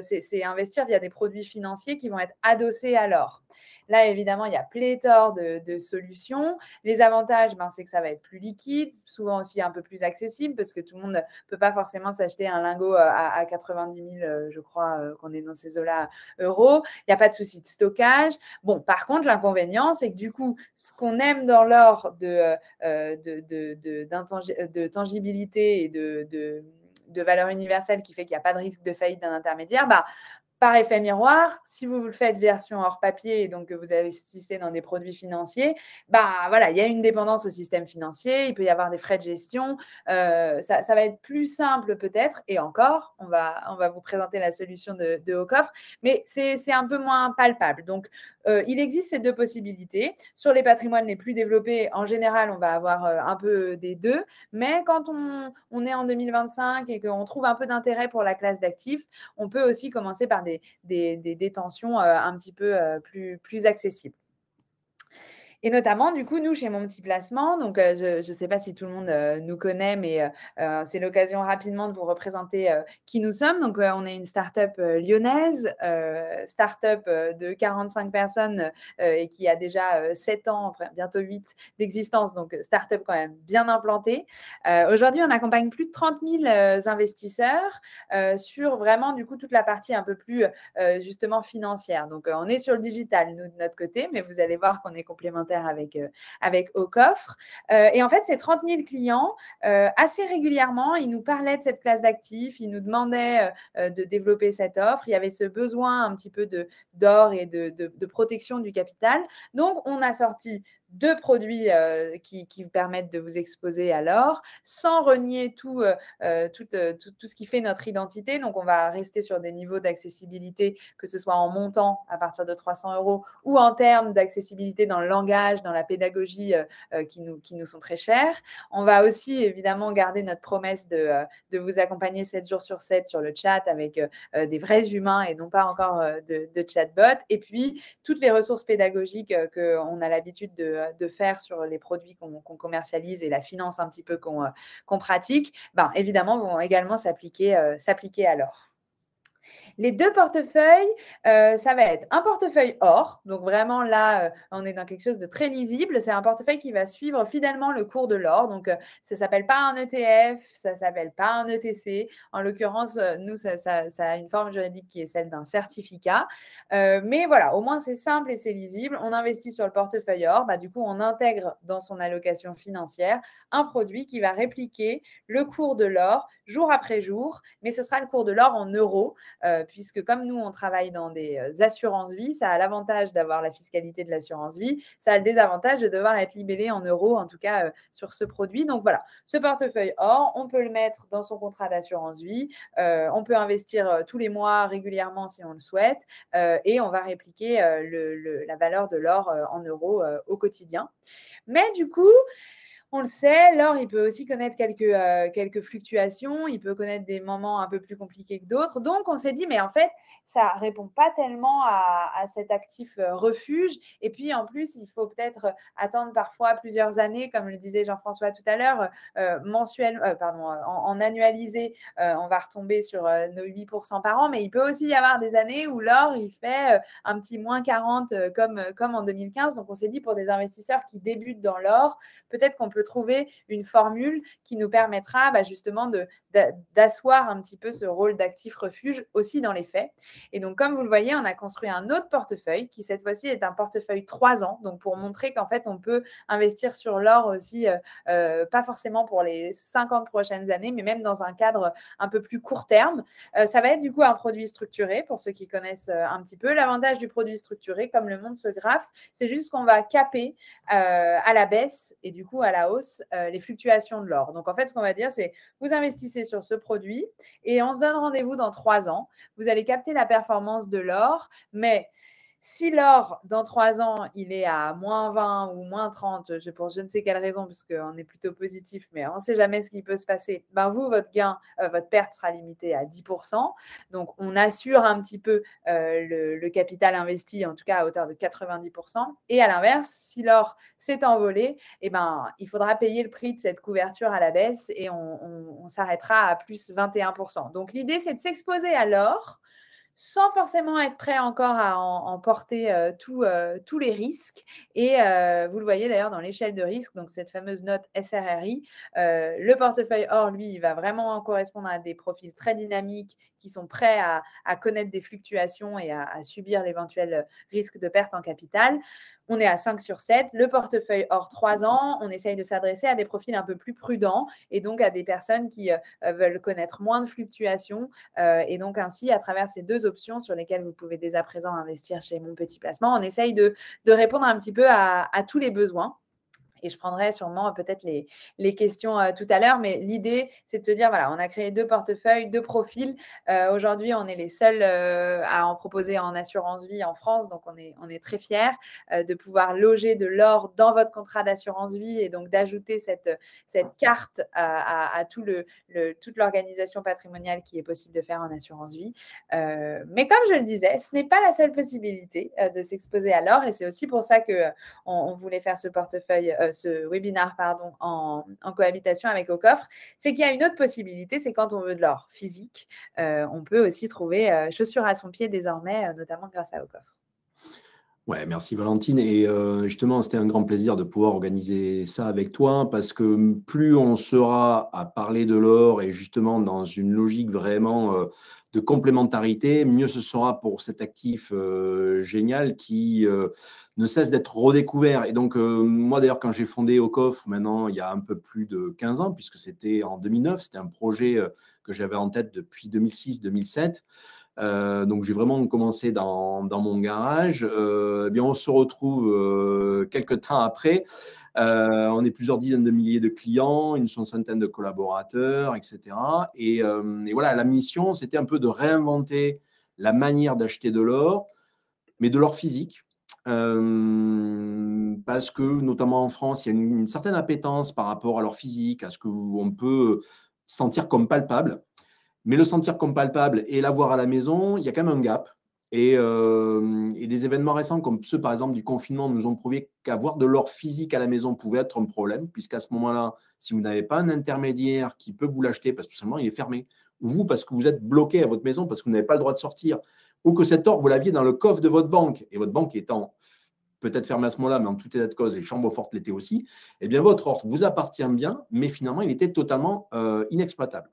S1: c'est investir via des produits financiers qui vont être adossés à l'or. Là, évidemment, il y a pléthore de solutions. Les avantages, c'est que ça va être plus liquide, souvent aussi un peu plus accessible parce que tout le monde ne peut pas forcément s'acheter un lingot à 90 000, je crois qu'on est dans ces eaux-là, euros. Il n'y a pas de souci de stockage. Bon, par contre, l'inconvénient, c'est que du coup, ce qu'on aime dans l'or de tangibilité et de valeur universelle qui fait qu'il n'y a pas de risque de faillite d'un intermédiaire, par effet miroir, si vous le faites version hors papier et donc que vous investissez dans des produits financiers, voilà, il y a une dépendance au système financier, il peut y avoir des frais de gestion, ça va être plus simple peut-être, et encore, on va vous présenter la solution de Aucoffre, mais c'est un peu moins palpable. Donc, il existe ces deux possibilités. Sur les patrimoines les plus développés, en général, on va avoir un peu des deux, mais quand on est en 2025 et qu'on trouve un peu d'intérêt pour la classe d'actifs, on peut aussi commencer par des détentions un petit peu plus accessibles. Et notamment, du coup, nous, chez Mon Petit Placement, donc je ne sais pas si tout le monde nous connaît, mais c'est l'occasion rapidement de vous représenter qui nous sommes. Donc, on est une start-up lyonnaise, start-up de 45 personnes et qui a déjà 7 ans, bientôt 8 d'existence, donc start-up quand même bien implantée. Aujourd'hui, on accompagne plus de 30 000 investisseurs sur vraiment, du coup, toute la partie un peu plus justement financière. Donc, on est sur le digital, nous, de notre côté, mais vous allez voir qu'on est complémentaires avec Aucoffre. Et en fait, ces 30 000 clients, assez régulièrement, ils nous parlaient de cette classe d'actifs, ils nous demandaient de développer cette offre. Il y avait ce besoin un petit peu d'or et de protection du capital. Donc, on a sorti 2 produits qui vous permettent de vous exposer à l'or sans renier tout ce qui fait notre identité. Donc, on va rester sur des niveaux d'accessibilité, que ce soit en montant à partir de 300 € ou en termes d'accessibilité dans le langage, dans la pédagogie qui nous sont très chers. On va aussi évidemment garder notre promesse de vous accompagner 7 jours sur 7 sur le chat avec des vrais humains et non pas encore de chatbot. Et puis, toutes les ressources pédagogiques qu'on a l'habitude de faire sur les produits qu'on commercialise et la finance un petit peu qu'on pratique, évidemment, vont également s'appliquer à l'or. Les 2 portefeuilles, ça va être un portefeuille or. Donc, vraiment, là, on est dans quelque chose de très lisible. C'est un portefeuille qui va suivre fidèlement le cours de l'or. Donc, ça ne s'appelle pas un ETF, ça ne s'appelle pas un ETC. En l'occurrence, nous, ça a une forme juridique qui est celle d'un certificat. Mais voilà, au moins, c'est simple et c'est lisible. On investit sur le portefeuille or. Du coup, on intègre dans son allocation financière un produit qui va répliquer le cours de l'or jour après jour. Mais ce sera le cours de l'or en euros. Puisque comme nous, on travaille dans des assurances-vie, ça a l'avantage d'avoir la fiscalité de l'assurance-vie, ça a le désavantage de devoir être libellé en euros, en tout cas sur ce produit. Donc voilà, ce portefeuille or, on peut le mettre dans son contrat d'assurance-vie, on peut investir tous les mois régulièrement si on le souhaite, et on va répliquer la valeur de l'or en euros au quotidien. Mais du coup, on le sait, l'or, il peut aussi connaître quelques fluctuations, il peut connaître des moments un peu plus compliqués que d'autres. Donc, on s'est dit, mais en fait, ça ne répond pas tellement à cet actif refuge. Et puis, en plus, il faut peut-être attendre parfois plusieurs années, comme le disait Jean-François tout à l'heure, en annualisé, on va retomber sur nos 8% par an. Mais il peut aussi y avoir des années où l'or, il fait un petit moins 40 comme en 2015. Donc, on s'est dit, pour des investisseurs qui débutent dans l'or, peut-être qu'on peut peut trouver une formule qui nous permettra justement d'asseoir un petit peu ce rôle d'actif refuge aussi dans les faits. Et donc, comme vous le voyez, on a construit un autre portefeuille qui, cette fois-ci, est un portefeuille 3 ans. Donc, pour montrer qu'en fait, on peut investir sur l'or aussi, pas forcément pour les 50 prochaines années, mais même dans un cadre un peu plus court terme. Ça va être du coup un produit structuré, pour ceux qui connaissent un petit peu. L'avantage du produit structuré, comme le montre ce graphe, c'est juste qu'on va caper à la baisse et du coup à la hausse les fluctuations de l'or. Donc, en fait, ce qu'on va dire, c'est vous investissez sur ce produit et on se donne rendez-vous dans 3 ans. Vous allez capter la performance de l'or, mais si l'or, dans 3 ans, il est à moins 20 ou moins 30, pour je ne sais quelle raison, puisqu'on est plutôt positif, mais on ne sait jamais ce qui peut se passer, vous, votre gain, votre perte sera limitée à 10%. Donc, on assure un petit peu le capital investi, en tout cas à hauteur de 90%. Et à l'inverse, si l'or s'est envolé, il faudra payer le prix de cette couverture à la baisse et on s'arrêtera à plus 21%. Donc, l'idée, c'est de s'exposer à l'or sans forcément être prêt encore à en porter tous les risques. Et vous le voyez d'ailleurs dans l'échelle de risque, donc cette fameuse note SRRI, le portefeuille or, lui, il va vraiment correspondre à des profils très dynamiques qui sont prêts à connaître des fluctuations et à subir l'éventuel risque de perte en capital. On est à 5 sur 7. Le portefeuille or 3 ans, on essaye de s'adresser à des profils un peu plus prudents et donc à des personnes qui veulent connaître moins de fluctuations. Et donc ainsi, à travers ces 2 options sur lesquelles vous pouvez dès à présent investir chez Mon Petit Placement, on essaye de répondre un petit peu à tous les besoins. Et je prendrai sûrement peut-être les questions tout à l'heure, mais l'idée, c'est de se dire, voilà, on a créé 2 portefeuilles, 2 profils. Aujourd'hui, on est les seuls à en proposer en assurance vie en France, donc on est très fiers de pouvoir loger de l'or dans votre contrat d'assurance vie et donc d'ajouter cette carte à toute l'organisation patrimoniale qui est possible de faire en assurance vie. Mais comme je le disais, ce n'est pas la seule possibilité de s'exposer à l'or et c'est aussi pour ça qu'on voulait faire ce portefeuille, ce webinaire en cohabitation avec Aucoffre, c'est qu'il y a une autre possibilité, c'est quand on veut de l'or physique, on peut aussi trouver chaussures à son pied désormais, notamment grâce à Aucoffre.
S2: Ouais, merci Valentine. Et justement, c'était un grand plaisir de pouvoir organiser ça avec toi parce que plus on sera à parler de l'or et justement dans une logique vraiment de complémentarité, mieux ce sera pour cet actif génial qui ne cesse d'être redécouvert. Et donc, moi d'ailleurs, quand j'ai fondé Aucoffre, maintenant, il y a un peu plus de 15 ans, puisque c'était en 2009, c'était un projet que j'avais en tête depuis 2006-2007. Donc, j'ai vraiment commencé dans mon garage. Bien, on se retrouve quelques temps après. On est plusieurs dizaines de milliers de clients, une soixantaine de collaborateurs, etc. Et voilà, la mission, c'était un peu de réinventer la manière d'acheter de l'or, mais de l'or physique. Parce que, notamment en France, il y a une certaine appétence par rapport à l'or physique, à ce qu'on peut sentir comme palpable. Mais le sentir comme palpable et l'avoir à la maison, il y a quand même un gap. Et des événements récents comme ceux, par exemple, du confinement, nous ont prouvé qu'avoir de l'or physique à la maison pouvait être un problème, puisqu'à ce moment-là, si vous n'avez pas un intermédiaire qui peut vous l'acheter, parce que tout simplement, il est fermé, ou vous, parce que vous êtes bloqué à votre maison, parce que vous n'avez pas le droit de sortir, ou que cet or, vous l'aviez dans le coffre de votre banque, et votre banque étant peut-être fermée à ce moment-là, mais en tout état de cause, et chambre forte l'été aussi, eh bien, votre or vous appartient bien, mais finalement, il était totalement inexploitable.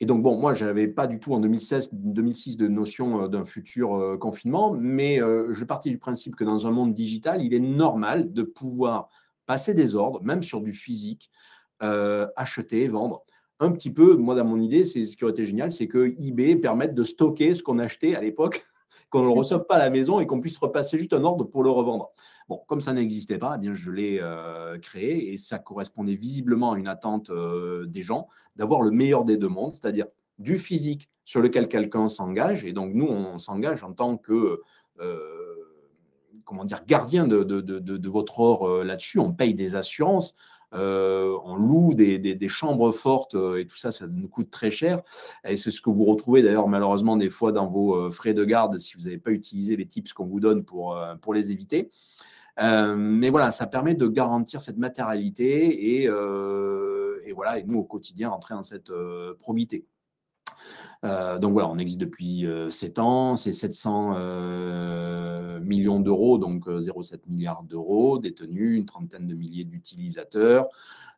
S2: Et donc, bon, moi, je n'avais pas du tout en 2006 de notion d'un futur confinement, mais je partais du principe que dans un monde digital, il est normal de pouvoir passer des ordres, même sur du physique, acheter, vendre. Un petit peu, moi, dans mon idée, c'est ce qui aurait été génial, c'est que eBay permette de stocker ce qu'on achetait à l'époque, qu'on ne le reçoive pas à la maison et qu'on puisse repasser juste un ordre pour le revendre. Bon, comme ça n'existait pas, eh bien, je l'ai créé et ça correspondait visiblement à une attente des gens d'avoir le meilleur des 2 mondes, c'est-à-dire du physique sur lequel quelqu'un s'engage. Et donc, nous, on s'engage en tant que gardien de votre or là-dessus. On paye des assurances. On loue des chambres fortes et tout ça, ça nous coûte très cher. Et c'est ce que vous retrouvez d'ailleurs malheureusement des fois dans vos frais de garde si vous n'avez pas utilisé les tips qu'on vous donne pour les éviter. Mais voilà, ça permet de garantir cette matérialité et voilà, et nous au quotidien rentrer dans cette probité. Donc voilà, on existe depuis 7 ans, c'est 700 millions d'euros, donc 0,7 milliards d'euros détenus, une trentaine de milliers d'utilisateurs.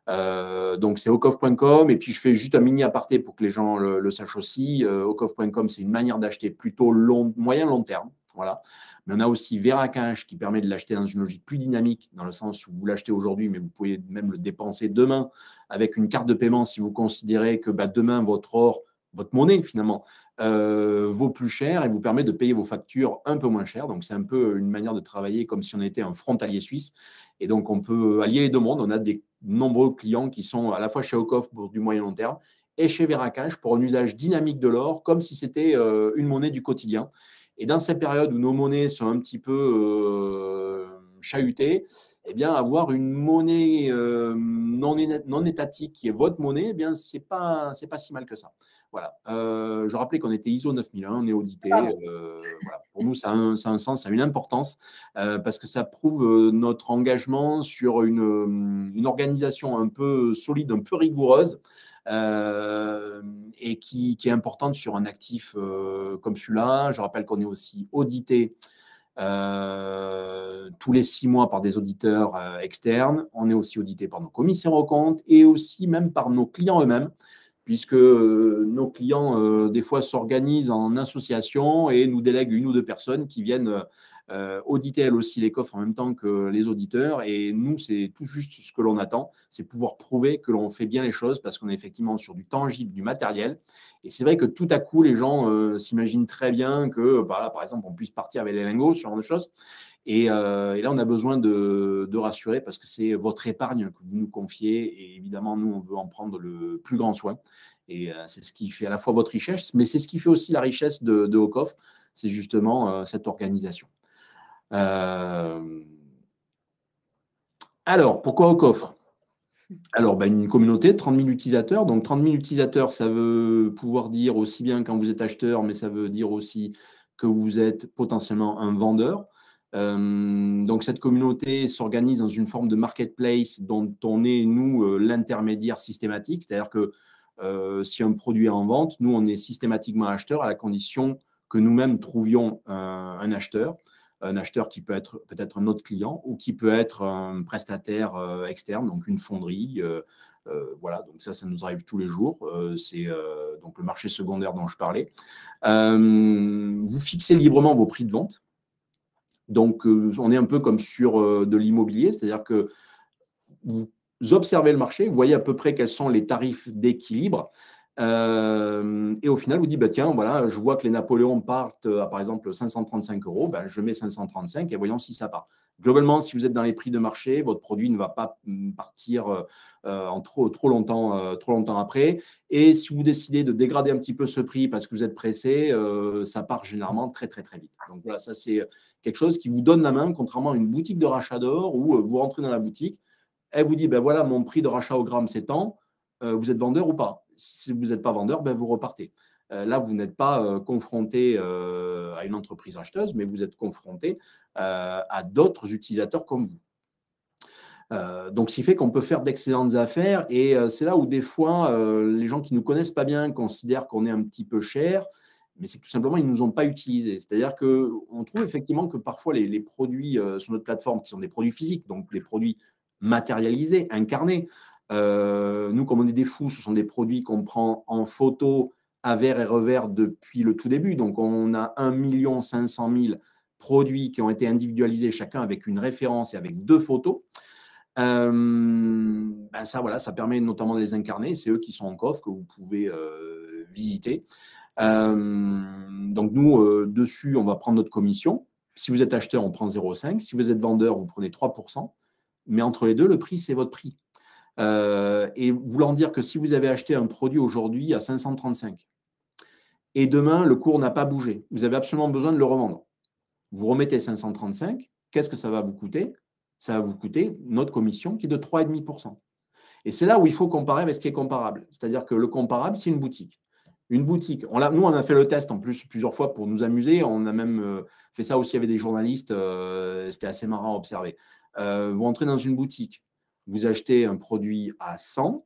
S2: Donc c'est ocoff.com, et puis je fais juste un mini aparté pour que les gens le sachent aussi. Ocoff.com, c'est une manière d'acheter plutôt moyen-long terme. Voilà. Mais on a aussi Veracash qui permet de l'acheter dans une logique plus dynamique, dans le sens où vous l'achetez aujourd'hui, mais vous pouvez même le dépenser demain avec une carte de paiement si vous considérez que demain, votre or, votre monnaie finalement, vaut plus cher et vous permet de payer vos factures un peu moins cher. Donc, c'est un peu une manière de travailler comme si on était un frontalier suisse. Et donc, on peut allier les deux mondes. On a des nombreux clients qui sont à la fois chez Ocoff pour du moyen long terme et chez Veracash pour un usage dynamique de l'or, comme si c'était une monnaie du quotidien. Et dans ces périodes où nos monnaies sont un petit peu chahutées, eh bien, avoir une monnaie non étatique qui est votre monnaie, eh bien, c'est pas si mal que ça. Voilà. Je rappelais qu'on était ISO 9001, on est audité. Voilà. Pour nous, ça a un sens, ça a une importance parce que ça prouve notre engagement sur une organisation un peu solide, un peu rigoureuse et qui est importante sur un actif comme celui-là. Je rappelle qu'on est aussi audité tous les 6 mois par des auditeurs externes. On est aussi audité par nos commissaires aux comptes et aussi même par nos clients eux-mêmes, puisque nos clients, des fois, s'organisent en association et nous délèguent 1 ou 2 personnes qui viennent auditer elles aussi les coffres en même temps que les auditeurs. Et nous, c'est tout juste ce que l'on attend, c'est pouvoir prouver que l'on fait bien les choses parce qu'on est effectivement sur du tangible, du matériel. Et c'est vrai que tout à coup, les gens s'imaginent très bien que, là, par exemple, on puisse partir avec les lingots, ce genre de choses. Et là, on a besoin de rassurer parce que c'est votre épargne que vous nous confiez. Et évidemment, nous, on veut en prendre le plus grand soin. Et c'est ce qui fait à la fois votre richesse, mais c'est ce qui fait aussi la richesse de Ocoff, c'est justement cette organisation. Alors, pourquoi Ocoff ? Alors, une communauté de 30 000 utilisateurs. Donc, 30 000 utilisateurs, ça veut pouvoir dire aussi bien quand vous êtes acheteur, mais ça veut dire aussi que vous êtes potentiellement un vendeur. Donc, cette communauté s'organise dans une forme de marketplace dont on est, nous, l'intermédiaire systématique. C'est-à-dire que si un produit est en vente, nous, on est systématiquement acheteur à la condition que nous-mêmes trouvions un acheteur qui peut être peut-être un autre client ou qui peut être un prestataire externe, donc une fonderie. Voilà, donc ça nous arrive tous les jours. C'est donc le marché secondaire dont je parlais. Vous fixez librement vos prix de vente. Donc, on est un peu comme sur de l'immobilier, c'est-à-dire que vous observez le marché, vous voyez à peu près quels sont les tarifs d'équilibre. Et au final, vous dites, tiens, voilà, je vois que les Napoléons partent à, par exemple, 535 €, je mets 535 et voyons si ça part. Globalement, si vous êtes dans les prix de marché, votre produit ne va pas partir en trop longtemps après. Et si vous décidez de dégrader un petit peu ce prix parce que vous êtes pressé, ça part généralement très, très, très vite. Donc voilà, ça, c'est quelque chose qui vous donne la main, contrairement à une boutique de rachat d'or où vous rentrez dans la boutique, elle vous dit, voilà, mon prix de rachat au gramme, c'est tant. Vous êtes vendeur ou pas? Si vous n'êtes pas vendeur, vous repartez. Là, vous n'êtes pas confronté à une entreprise acheteuse, mais vous êtes confronté à d'autres utilisateurs comme vous. Donc, ce qui fait qu'on peut faire d'excellentes affaires. Et c'est là où des fois, les gens qui ne nous connaissent pas bien considèrent qu'on est un petit peu cher, mais c'est que tout simplement, ils ne nous ont pas utilisés. C'est-à-dire qu'on trouve effectivement que parfois, les produits sur notre plateforme, qui sont des produits physiques, donc des produits matérialisés, incarnés, nous, comme on est des fous, ce sont des produits qu'on prend en photo à verre et revers depuis le tout début. Donc, on a 1 500 000 produits qui ont été individualisés, chacun avec une référence et avec 2 photos. Ça permet notamment de les incarner. C'est eux qui sont en coffre que vous pouvez visiter. Donc, nous, dessus, on va prendre notre commission. Si vous êtes acheteur, on prend 0,5. Si vous êtes vendeur, vous prenez 3%. Mais entre les deux, le prix, c'est votre prix. Et voulant dire que si vous avez acheté un produit aujourd'hui à 535 et demain, le cours n'a pas bougé, vous avez absolument besoin de le revendre. Vous remettez 535, qu'est-ce que ça va vous coûter? Ça va vous coûter notre commission qui est de 3,5%. Et c'est là où il faut comparer avec ce qui est comparable. C'est-à-dire que le comparable, c'est une boutique. Une boutique. Nous, on a fait le test en plus plusieurs fois pour nous amuser. On a même fait ça aussi avec des journalistes. C'était assez marrant à observer. Vous entrez dans une boutique, vous achetez un produit à 100,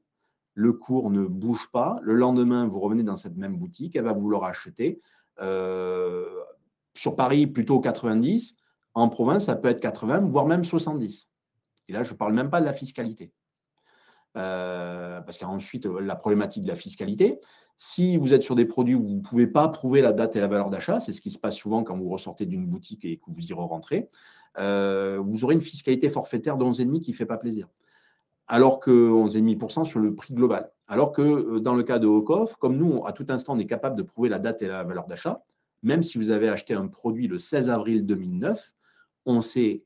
S2: le cours ne bouge pas. Le lendemain, vous revenez dans cette même boutique, elle va vous le racheter. Sur Paris, plutôt 90. En province, ça peut être 80, voire même 70. Et là, je ne parle même pas de la fiscalité. Parce qu'il y a ensuite la problématique de la fiscalité. Si vous êtes sur des produits où vous ne pouvez pas prouver la date et la valeur d'achat, c'est ce qui se passe souvent quand vous ressortez d'une boutique et que vous y rentrez, vous aurez une fiscalité forfaitaire de 11,5% qui ne fait pas plaisir. Alors que 11,5% sur le prix global. Alors que dans le cas de Ocoff, comme nous, à tout instant, on est capable de prouver la date et la valeur d'achat, même si vous avez acheté un produit le 16 avril 2009, on sait,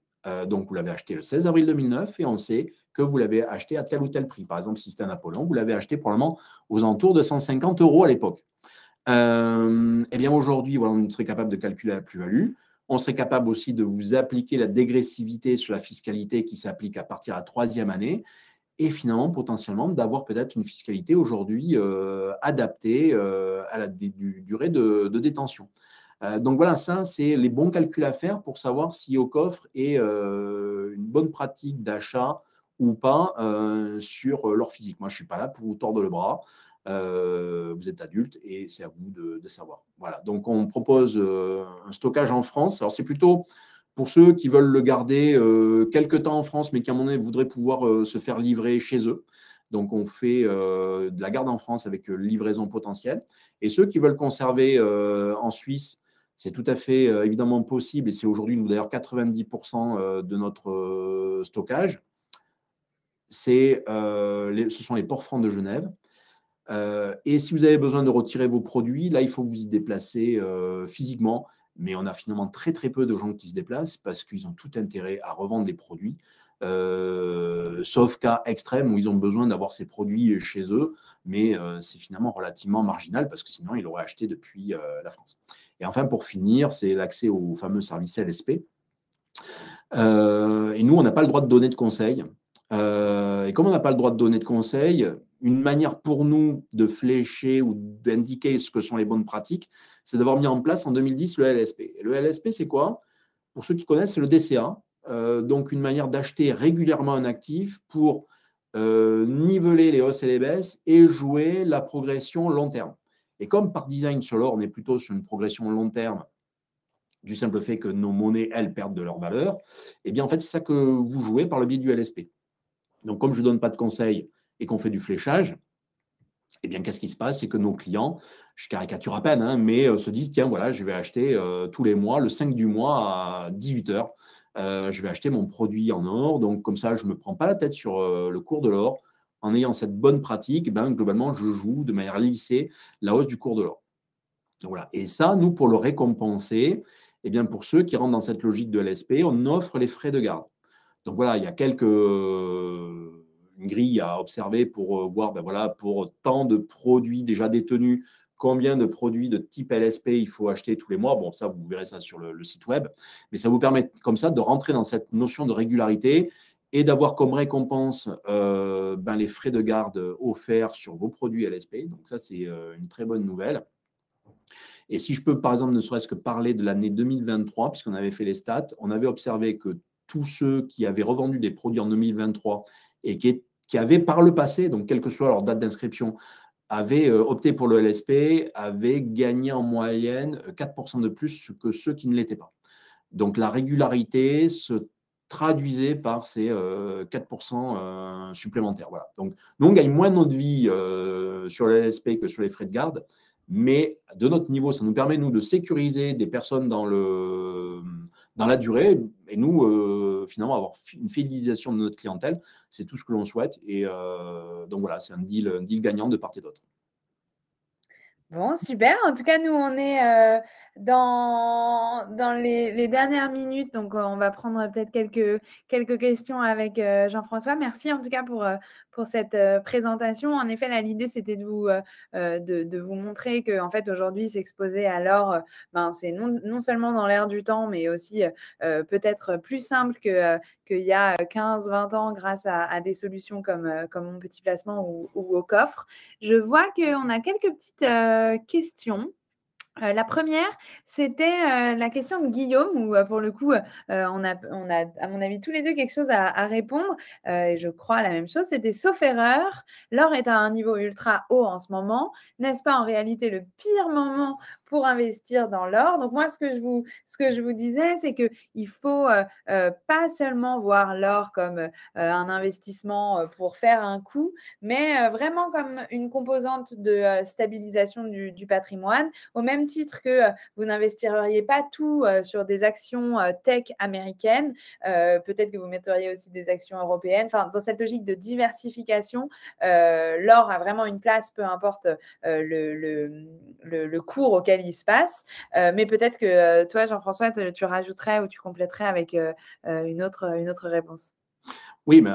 S2: donc vous l'avez acheté le 16 avril 2009 et on sait que vous l'avez acheté à tel ou tel prix. Par exemple, si c'était un Apollon, vous l'avez acheté probablement aux alentours de 150 € à l'époque. Eh bien aujourd'hui, voilà, on serait capable de calculer la plus-value. On serait capable aussi de vous appliquer la dégressivité sur la fiscalité qui s'applique à partir de la 3e année et finalement, potentiellement, d'avoir peut-être une fiscalité aujourd'hui adaptée à la durée de détention. Donc voilà, ça, c'est les bons calculs à faire pour savoir si Ocoff est une bonne pratique d'achat ou pas sur leur physique. Moi, je ne suis pas là pour vous tordre le bras. Vous êtes adulte et c'est à vous de savoir. Voilà, donc on propose un stockage en France. Alors, c'est plutôt pour ceux qui veulent le garder quelque temps en France, mais qui, à un moment donné, voudraient pouvoir se faire livrer chez eux. Donc, on fait de la garde en France avec livraison potentielle. Et ceux qui veulent conserver en Suisse, c'est tout à fait évidemment possible. Et c'est aujourd'hui, nous, d'ailleurs, 90% de notre stockage. Ce sont les ports francs de Genève. Et si vous avez besoin de retirer vos produits, là, il faut vous y déplacer physiquement. Mais on a finalement très, très peu de gens qui se déplacent parce qu'ils ont tout intérêt à revendre des produits, sauf cas extrême où ils ont besoin d'avoir ces produits chez eux. Mais c'est finalement relativement marginal parce que sinon, ils l'auraient acheté depuis la France. Et enfin, pour finir, c'est l'accès au fameux service LSP. Et nous, on n'a pas le droit de donner de conseils. Et comme on n'a pas le droit de donner de conseils, une manière pour nous de flécher ou d'indiquer ce que sont les bonnes pratiques, c'est d'avoir mis en place en 2010 le LSP. Et le LSP, c'est quoi? Pour ceux qui connaissent, c'est le DCA. Donc, une manière d'acheter régulièrement un actif pour niveler les hausses et les baisses et jouer la progression long terme. Et comme par design sur l'or, on est plutôt sur une progression long terme, du simple fait que nos monnaies, elles, perdent de leur valeur, eh bien, en fait, c'est ça que vous jouez par le biais du LSP. Donc, comme je ne donne pas de conseils et qu'on fait du fléchage, eh bien, qu'est-ce qui se passe? C'est que nos clients, je caricature à peine, hein, mais se disent, tiens, voilà, je vais acheter tous les mois, le 5 du mois à 18 h, je vais acheter mon produit en or. Donc, comme ça, je ne me prends pas la tête sur le cours de l'or. En ayant cette bonne pratique, ben, globalement, je joue de manière lissée la hausse du cours de l'or. Donc, voilà. Et ça, nous, pour le récompenser, eh bien, pour ceux qui rentrent dans cette logique de l'SP, on offre les frais de garde. Donc voilà, il y a une grille à observer pour voir, ben voilà, pour tant de produits déjà détenus, combien de produits de type LSP il faut acheter tous les mois. Bon, ça, vous verrez ça sur le site web. Mais ça vous permet comme ça de rentrer dans cette notion de régularité et d'avoir comme récompense ben, les frais de garde offerts sur vos produits LSP. Donc ça, c'est une très bonne nouvelle. Et si je peux, par exemple, ne serait-ce que parler de l'année 2023, puisqu'on avait fait les stats, on avait observé que tous ceux qui avaient revendu des produits en 2023 et qui avaient par le passé, donc quelle que soit leur date d'inscription, avaient opté pour le LSP, avaient gagné en moyenne 4% de plus que ceux qui ne l'étaient pas. Donc la régularité se traduisait par ces 4% supplémentaires. Voilà. Donc nous, on gagne moins notre vie sur le LSP que sur les frais de garde. Mais de notre niveau, ça nous permet, nous, de sécuriser des personnes dans la durée et nous, finalement, avoir une fidélisation de notre clientèle. C'est tout ce que l'on souhaite. Et donc, voilà, c'est un deal gagnant de part et d'autre.
S1: Bon, super. En tout cas, nous, on est dans les dernières minutes. Donc, on va prendre peut-être quelques questions avec Jean-François. Merci en tout cas pour cette présentation. En effet, l'idée, c'était de vous montrer qu'en fait, aujourd'hui, s'exposer à l'or, ben, c'est non seulement dans l'air du temps, mais aussi peut-être plus simple qu'il y a 15-20 ans grâce à des solutions comme Mon Petit Placement ou au coffre. Je vois qu'on a quelques petites questions. La première, c'était la question de Guillaume, où pour le coup, on a, à mon avis, tous les deux quelque chose à répondre. Et je crois la même chose. C'était sauf erreur, l'or est à un niveau ultra haut en ce moment. N'est-ce pas en réalité le pire moment pour investir dans l'or? Donc moi, ce que je vous disais, c'est qu'il faut pas seulement voir l'or comme un investissement pour faire un coup, mais vraiment comme une composante de stabilisation du patrimoine, au même titre que vous n'investiriez pas tout sur des actions tech américaines, peut-être que vous metteriez aussi des actions européennes. Enfin, dans cette logique de diversification, l'or a vraiment une place, peu importe le cours auquel il se passe. Mais peut-être que toi, Jean-François, tu rajouterais ou tu compléterais avec une autre réponse.
S2: Oui, mais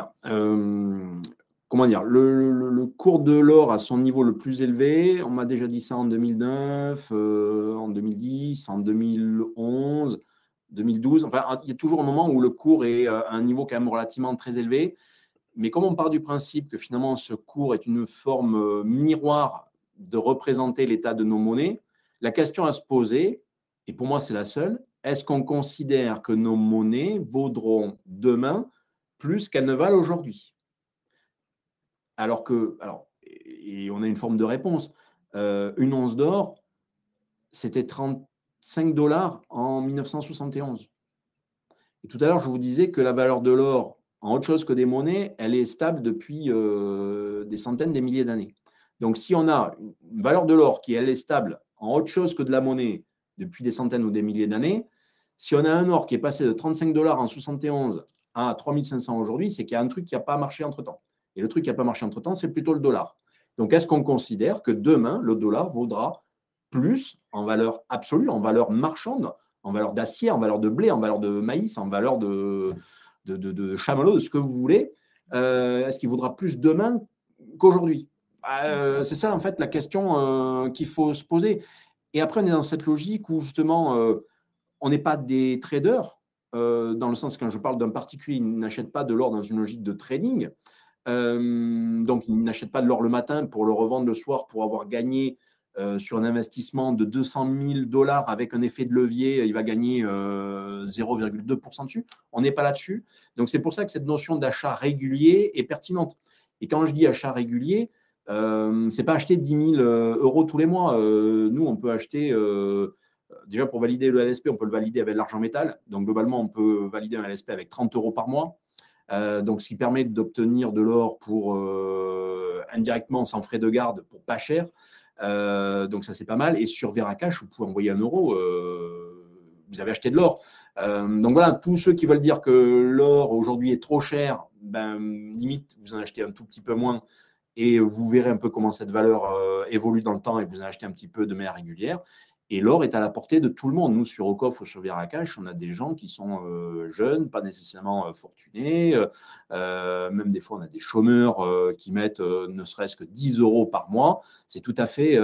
S2: comment dire, le cours de l'or à son niveau le plus élevé, on m'a déjà dit ça en 2009, en 2010, en 2011, 2012. Enfin, il y a toujours un moment où le cours est à un niveau quand même relativement très élevé. Mais comme on part du principe que finalement ce cours est une forme miroir de représenter l'état de nos monnaies, la question à se poser, et pour moi c'est la seule, est-ce qu'on considère que nos monnaies vaudront demain plus qu'elles ne valent aujourd'hui? Et on a une forme de réponse. Une once d'or, c'était 35 dollars en 1971. Et tout à l'heure, je vous disais que la valeur de l'or, en autre chose que des monnaies, elle est stable depuis des centaines, des milliers d'années. Donc, si on a une valeur de l'or qui, elle, est stable en autre chose que de la monnaie depuis des centaines ou des milliers d'années, si on a un or qui est passé de 35 dollars en 71 à 3500 aujourd'hui, c'est qu'il y a un truc qui n'a pas marché entre-temps. Et le truc qui n'a pas marché entre-temps, c'est plutôt le dollar. Donc, est-ce qu'on considère que demain, le dollar vaudra plus en valeur absolue, en valeur marchande, en valeur d'acier, en valeur de blé, en valeur de maïs, en valeur de chamallow, de ce que vous voulez, est-ce qu'il vaudra plus demain qu'aujourd'hui? C'est ça, en fait, la question qu'il faut se poser. Et après, on est dans cette logique où, justement, on n'est pas des traders, dans le sens que quand je parle d'un particulier, il n'achète pas de l'or dans une logique de trading. Donc, il n'achète pas de l'or le matin pour le revendre le soir pour avoir gagné sur un investissement de 200 000 dollars avec un effet de levier, il va gagner 0,2% dessus. On n'est pas là-dessus. Donc, c'est pour ça que cette notion d'achat régulier est pertinente. Et quand je dis achat régulier, ce n'est pas acheter 10 000 euros tous les mois. Nous, on peut acheter, déjà pour valider le LSP, on peut le valider avec l'argent métal. Donc, globalement, on peut valider un LSP avec 30 euros par mois. Donc, ce qui permet d'obtenir de l'or pour indirectement, sans frais de garde, pour pas cher. Donc, ça, c'est pas mal. Et sur Veracash, vous pouvez envoyer 1 euro. Vous avez acheté de l'or. Donc, voilà, tous ceux qui veulent dire que l'or aujourd'hui est trop cher, limite, vous en achetez un tout petit peu moins et vous verrez un peu comment cette valeur évolue dans le temps et vous en achetez un petit peu de manière régulière. Et l'or est à la portée de tout le monde. Nous, sur Ocoff ou sur Veracash, on a des gens qui sont jeunes, pas nécessairement fortunés. Même des fois, on a des chômeurs qui mettent ne serait-ce que 10 euros par mois. C'est tout à fait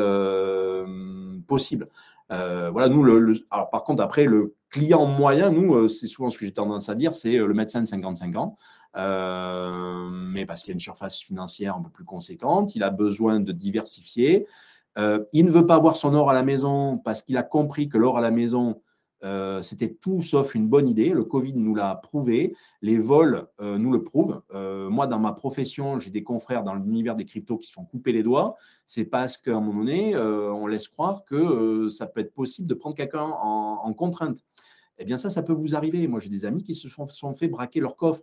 S2: possible. Voilà, nous, alors par contre, après, le client moyen, nous, c'est souvent ce que j'ai tendance à dire, c'est le médecin de 55 ans. Mais parce qu'il y a une surface financière un peu plus conséquente, il a besoin de diversifier. Il ne veut pas avoir son or à la maison parce qu'il a compris que l'or à la maison, c'était tout sauf une bonne idée. Le Covid nous l'a prouvé. Les vols nous le prouvent. Moi, dans ma profession, j'ai des confrères dans l'univers des cryptos qui se font couper les doigts. C'est parce qu'à un moment donné, on laisse croire que ça peut être possible de prendre quelqu'un en contrainte. Eh bien, ça peut vous arriver. Moi, j'ai des amis qui se sont fait braquer leur coffre.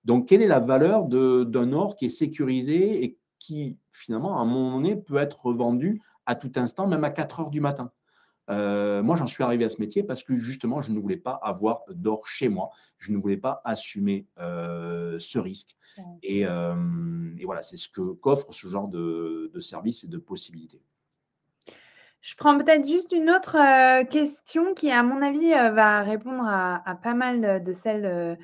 S2: Donc, quelle est la valeur d'un or qui est sécurisé et qui, finalement, à un moment donné, peut être vendu à tout instant, même à 4 heures du matin? Moi, j'en suis arrivé à ce métier parce que, justement, je ne voulais pas avoir d'or chez moi. Je ne voulais pas assumer ce risque. Et voilà, c'est ce qu'offre ce genre de service et de possibilités.
S1: Je prends peut-être juste une autre question qui, à mon avis, va répondre à pas mal de celles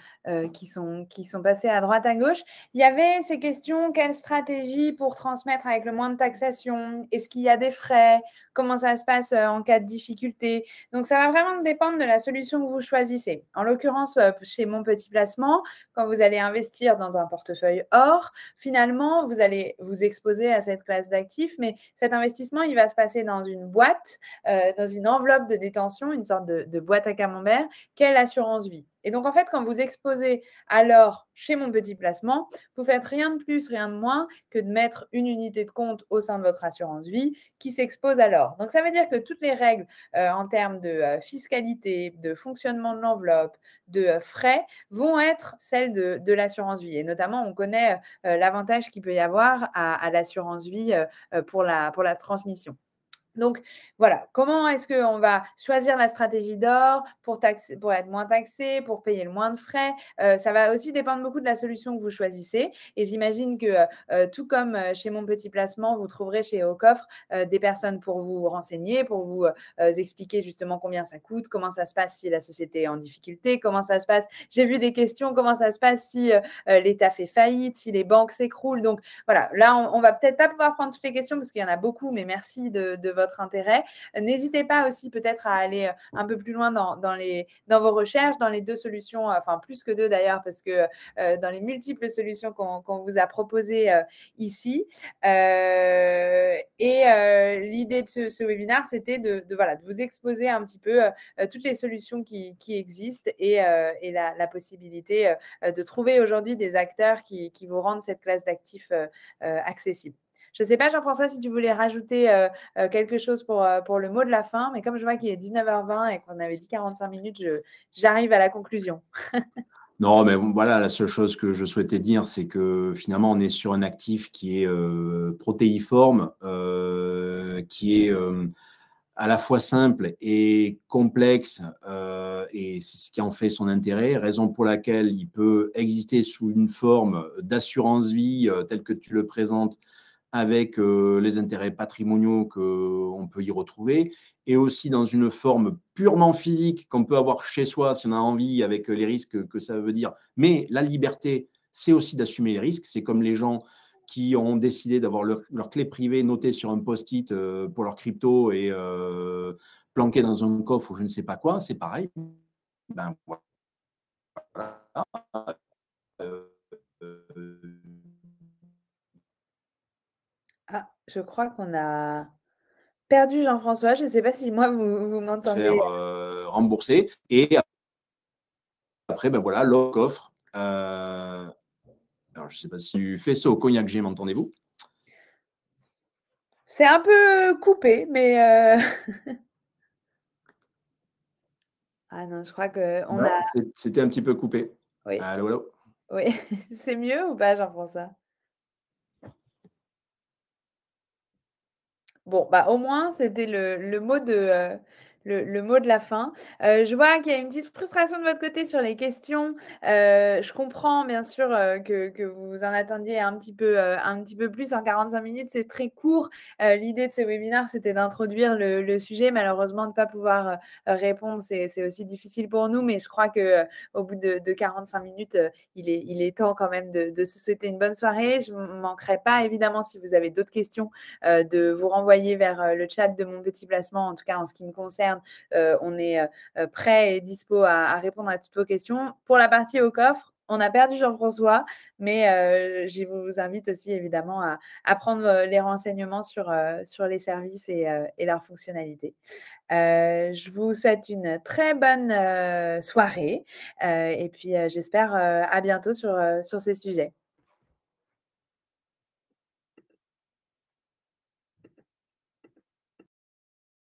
S1: qui sont passées à droite, à gauche. Il y avait ces questions, quelle stratégie pour transmettre avec le moins de taxation? Est-ce qu'il y a des frais? Comment ça se passe en cas de difficulté? Donc, ça va vraiment dépendre de la solution que vous choisissez. En l'occurrence, chez Mon Petit Placement, quand vous allez investir dans un portefeuille or, finalement, vous allez vous exposer à cette classe d'actifs, mais cet investissement, il va se passer dans une boîte, dans une enveloppe de détention, une sorte de boîte à camembert, qu'est l'assurance vie. Et donc, en fait, quand vous exposez à l'or chez Mon Petit Placement, vous faites rien de plus, rien de moins que de mettre une unité de compte au sein de votre assurance vie qui s'expose à l'or. Donc, ça veut dire que toutes les règles en termes de fiscalité, de fonctionnement de l'enveloppe, de frais vont être celles de l'assurance vie. Et notamment, on connaît l'avantage qu'il peut y avoir à l'assurance vie pour la transmission. Donc, voilà, comment est-ce qu'on va choisir la stratégie d'or pour être moins taxé, pour payer le moins de frais? Ça va aussi dépendre beaucoup de la solution que vous choisissez. Et j'imagine que, tout comme chez Mon Petit Placement, vous trouverez chez Aucoffre des personnes pour vous renseigner, pour vous expliquer justement combien ça coûte, comment ça se passe si la société est en difficulté, comment ça se passe. J'ai vu des questions, comment ça se passe si l'État fait faillite, si les banques s'écroulent. Donc, voilà, là, on va peut-être pas pouvoir prendre toutes les questions parce qu'il y en a beaucoup, mais merci de votre intérêt. N'hésitez pas aussi peut-être à aller un peu plus loin dans vos recherches, dans les 2 solutions, enfin plus que 2 d'ailleurs, parce que dans les multiples solutions qu'on vous a proposées ici. L'idée de ce webinaire, c'était de vous exposer un petit peu toutes les solutions qui existent et la possibilité de trouver aujourd'hui des acteurs qui vous rendent cette classe d'actifs accessible. Je ne sais pas, Jean-François, si tu voulais rajouter quelque chose pour le mot de la fin, mais comme je vois qu'il est 19h20 et qu'on avait dit 45 minutes, j'arrive à la conclusion.
S2: Non, mais voilà, la seule chose que je souhaitais dire, c'est que finalement, on est sur un actif qui est protéiforme, qui est à la fois simple et complexe, et c'est ce qui en fait son intérêt, raison pour laquelle il peut exister sous une forme d'assurance vie telle que tu le présentes, avec les intérêts patrimoniaux qu'on peut y retrouver, et aussi dans une forme purement physique qu'on peut avoir chez soi si on a envie, avec les risques que ça veut dire. Mais la liberté, c'est aussi d'assumer les risques. C'est comme les gens qui ont décidé d'avoir leur clé privée notée sur un post-it pour leur crypto et planquée dans un coffre ou je ne sais pas quoi, c'est pareil. Ben, voilà. Euh, euh,
S1: Ah, je crois qu'on a perdu Jean-François. Je ne sais pas si moi, vous m'entendez.
S2: faire rembourser. Et après, ben voilà, l'or coffre. Alors, je ne sais pas si faisceau au cognac G, m'entendez-vous?
S1: C'est un peu coupé, mais ah non, je crois qu'on a…
S2: C'était un petit peu coupé.
S1: Oui,
S2: Allô, allô?
S1: oui. C'est mieux ou pas, Jean-François? Bon, bah, au moins, c'était le mot le mot de la fin. Je vois qu'il y a une petite frustration de votre côté sur les questions. Je comprends bien sûr, que vous en attendiez un petit peu plus en 45 minutes, c'est très court. L'idée de ce webinaire, c'était d'introduire le sujet. Malheureusement, de ne pas pouvoir, répondre, c'est aussi difficile pour nous, mais je crois que, au bout de 45 minutes, il est temps quand même de se souhaiter une bonne soirée. Je ne manquerai pas évidemment, si vous avez d'autres questions, de vous renvoyer vers le chat de Mon Petit Placement. En tout cas, en ce qui me concerne, on est prêt et dispo à répondre à toutes vos questions. Pour la partie au coffre, on a perdu Jean-François, mais je vous invite aussi évidemment à prendre les renseignements sur les services et leurs fonctionnalités. Je vous souhaite une très bonne soirée et puis j'espère à bientôt sur ces sujets.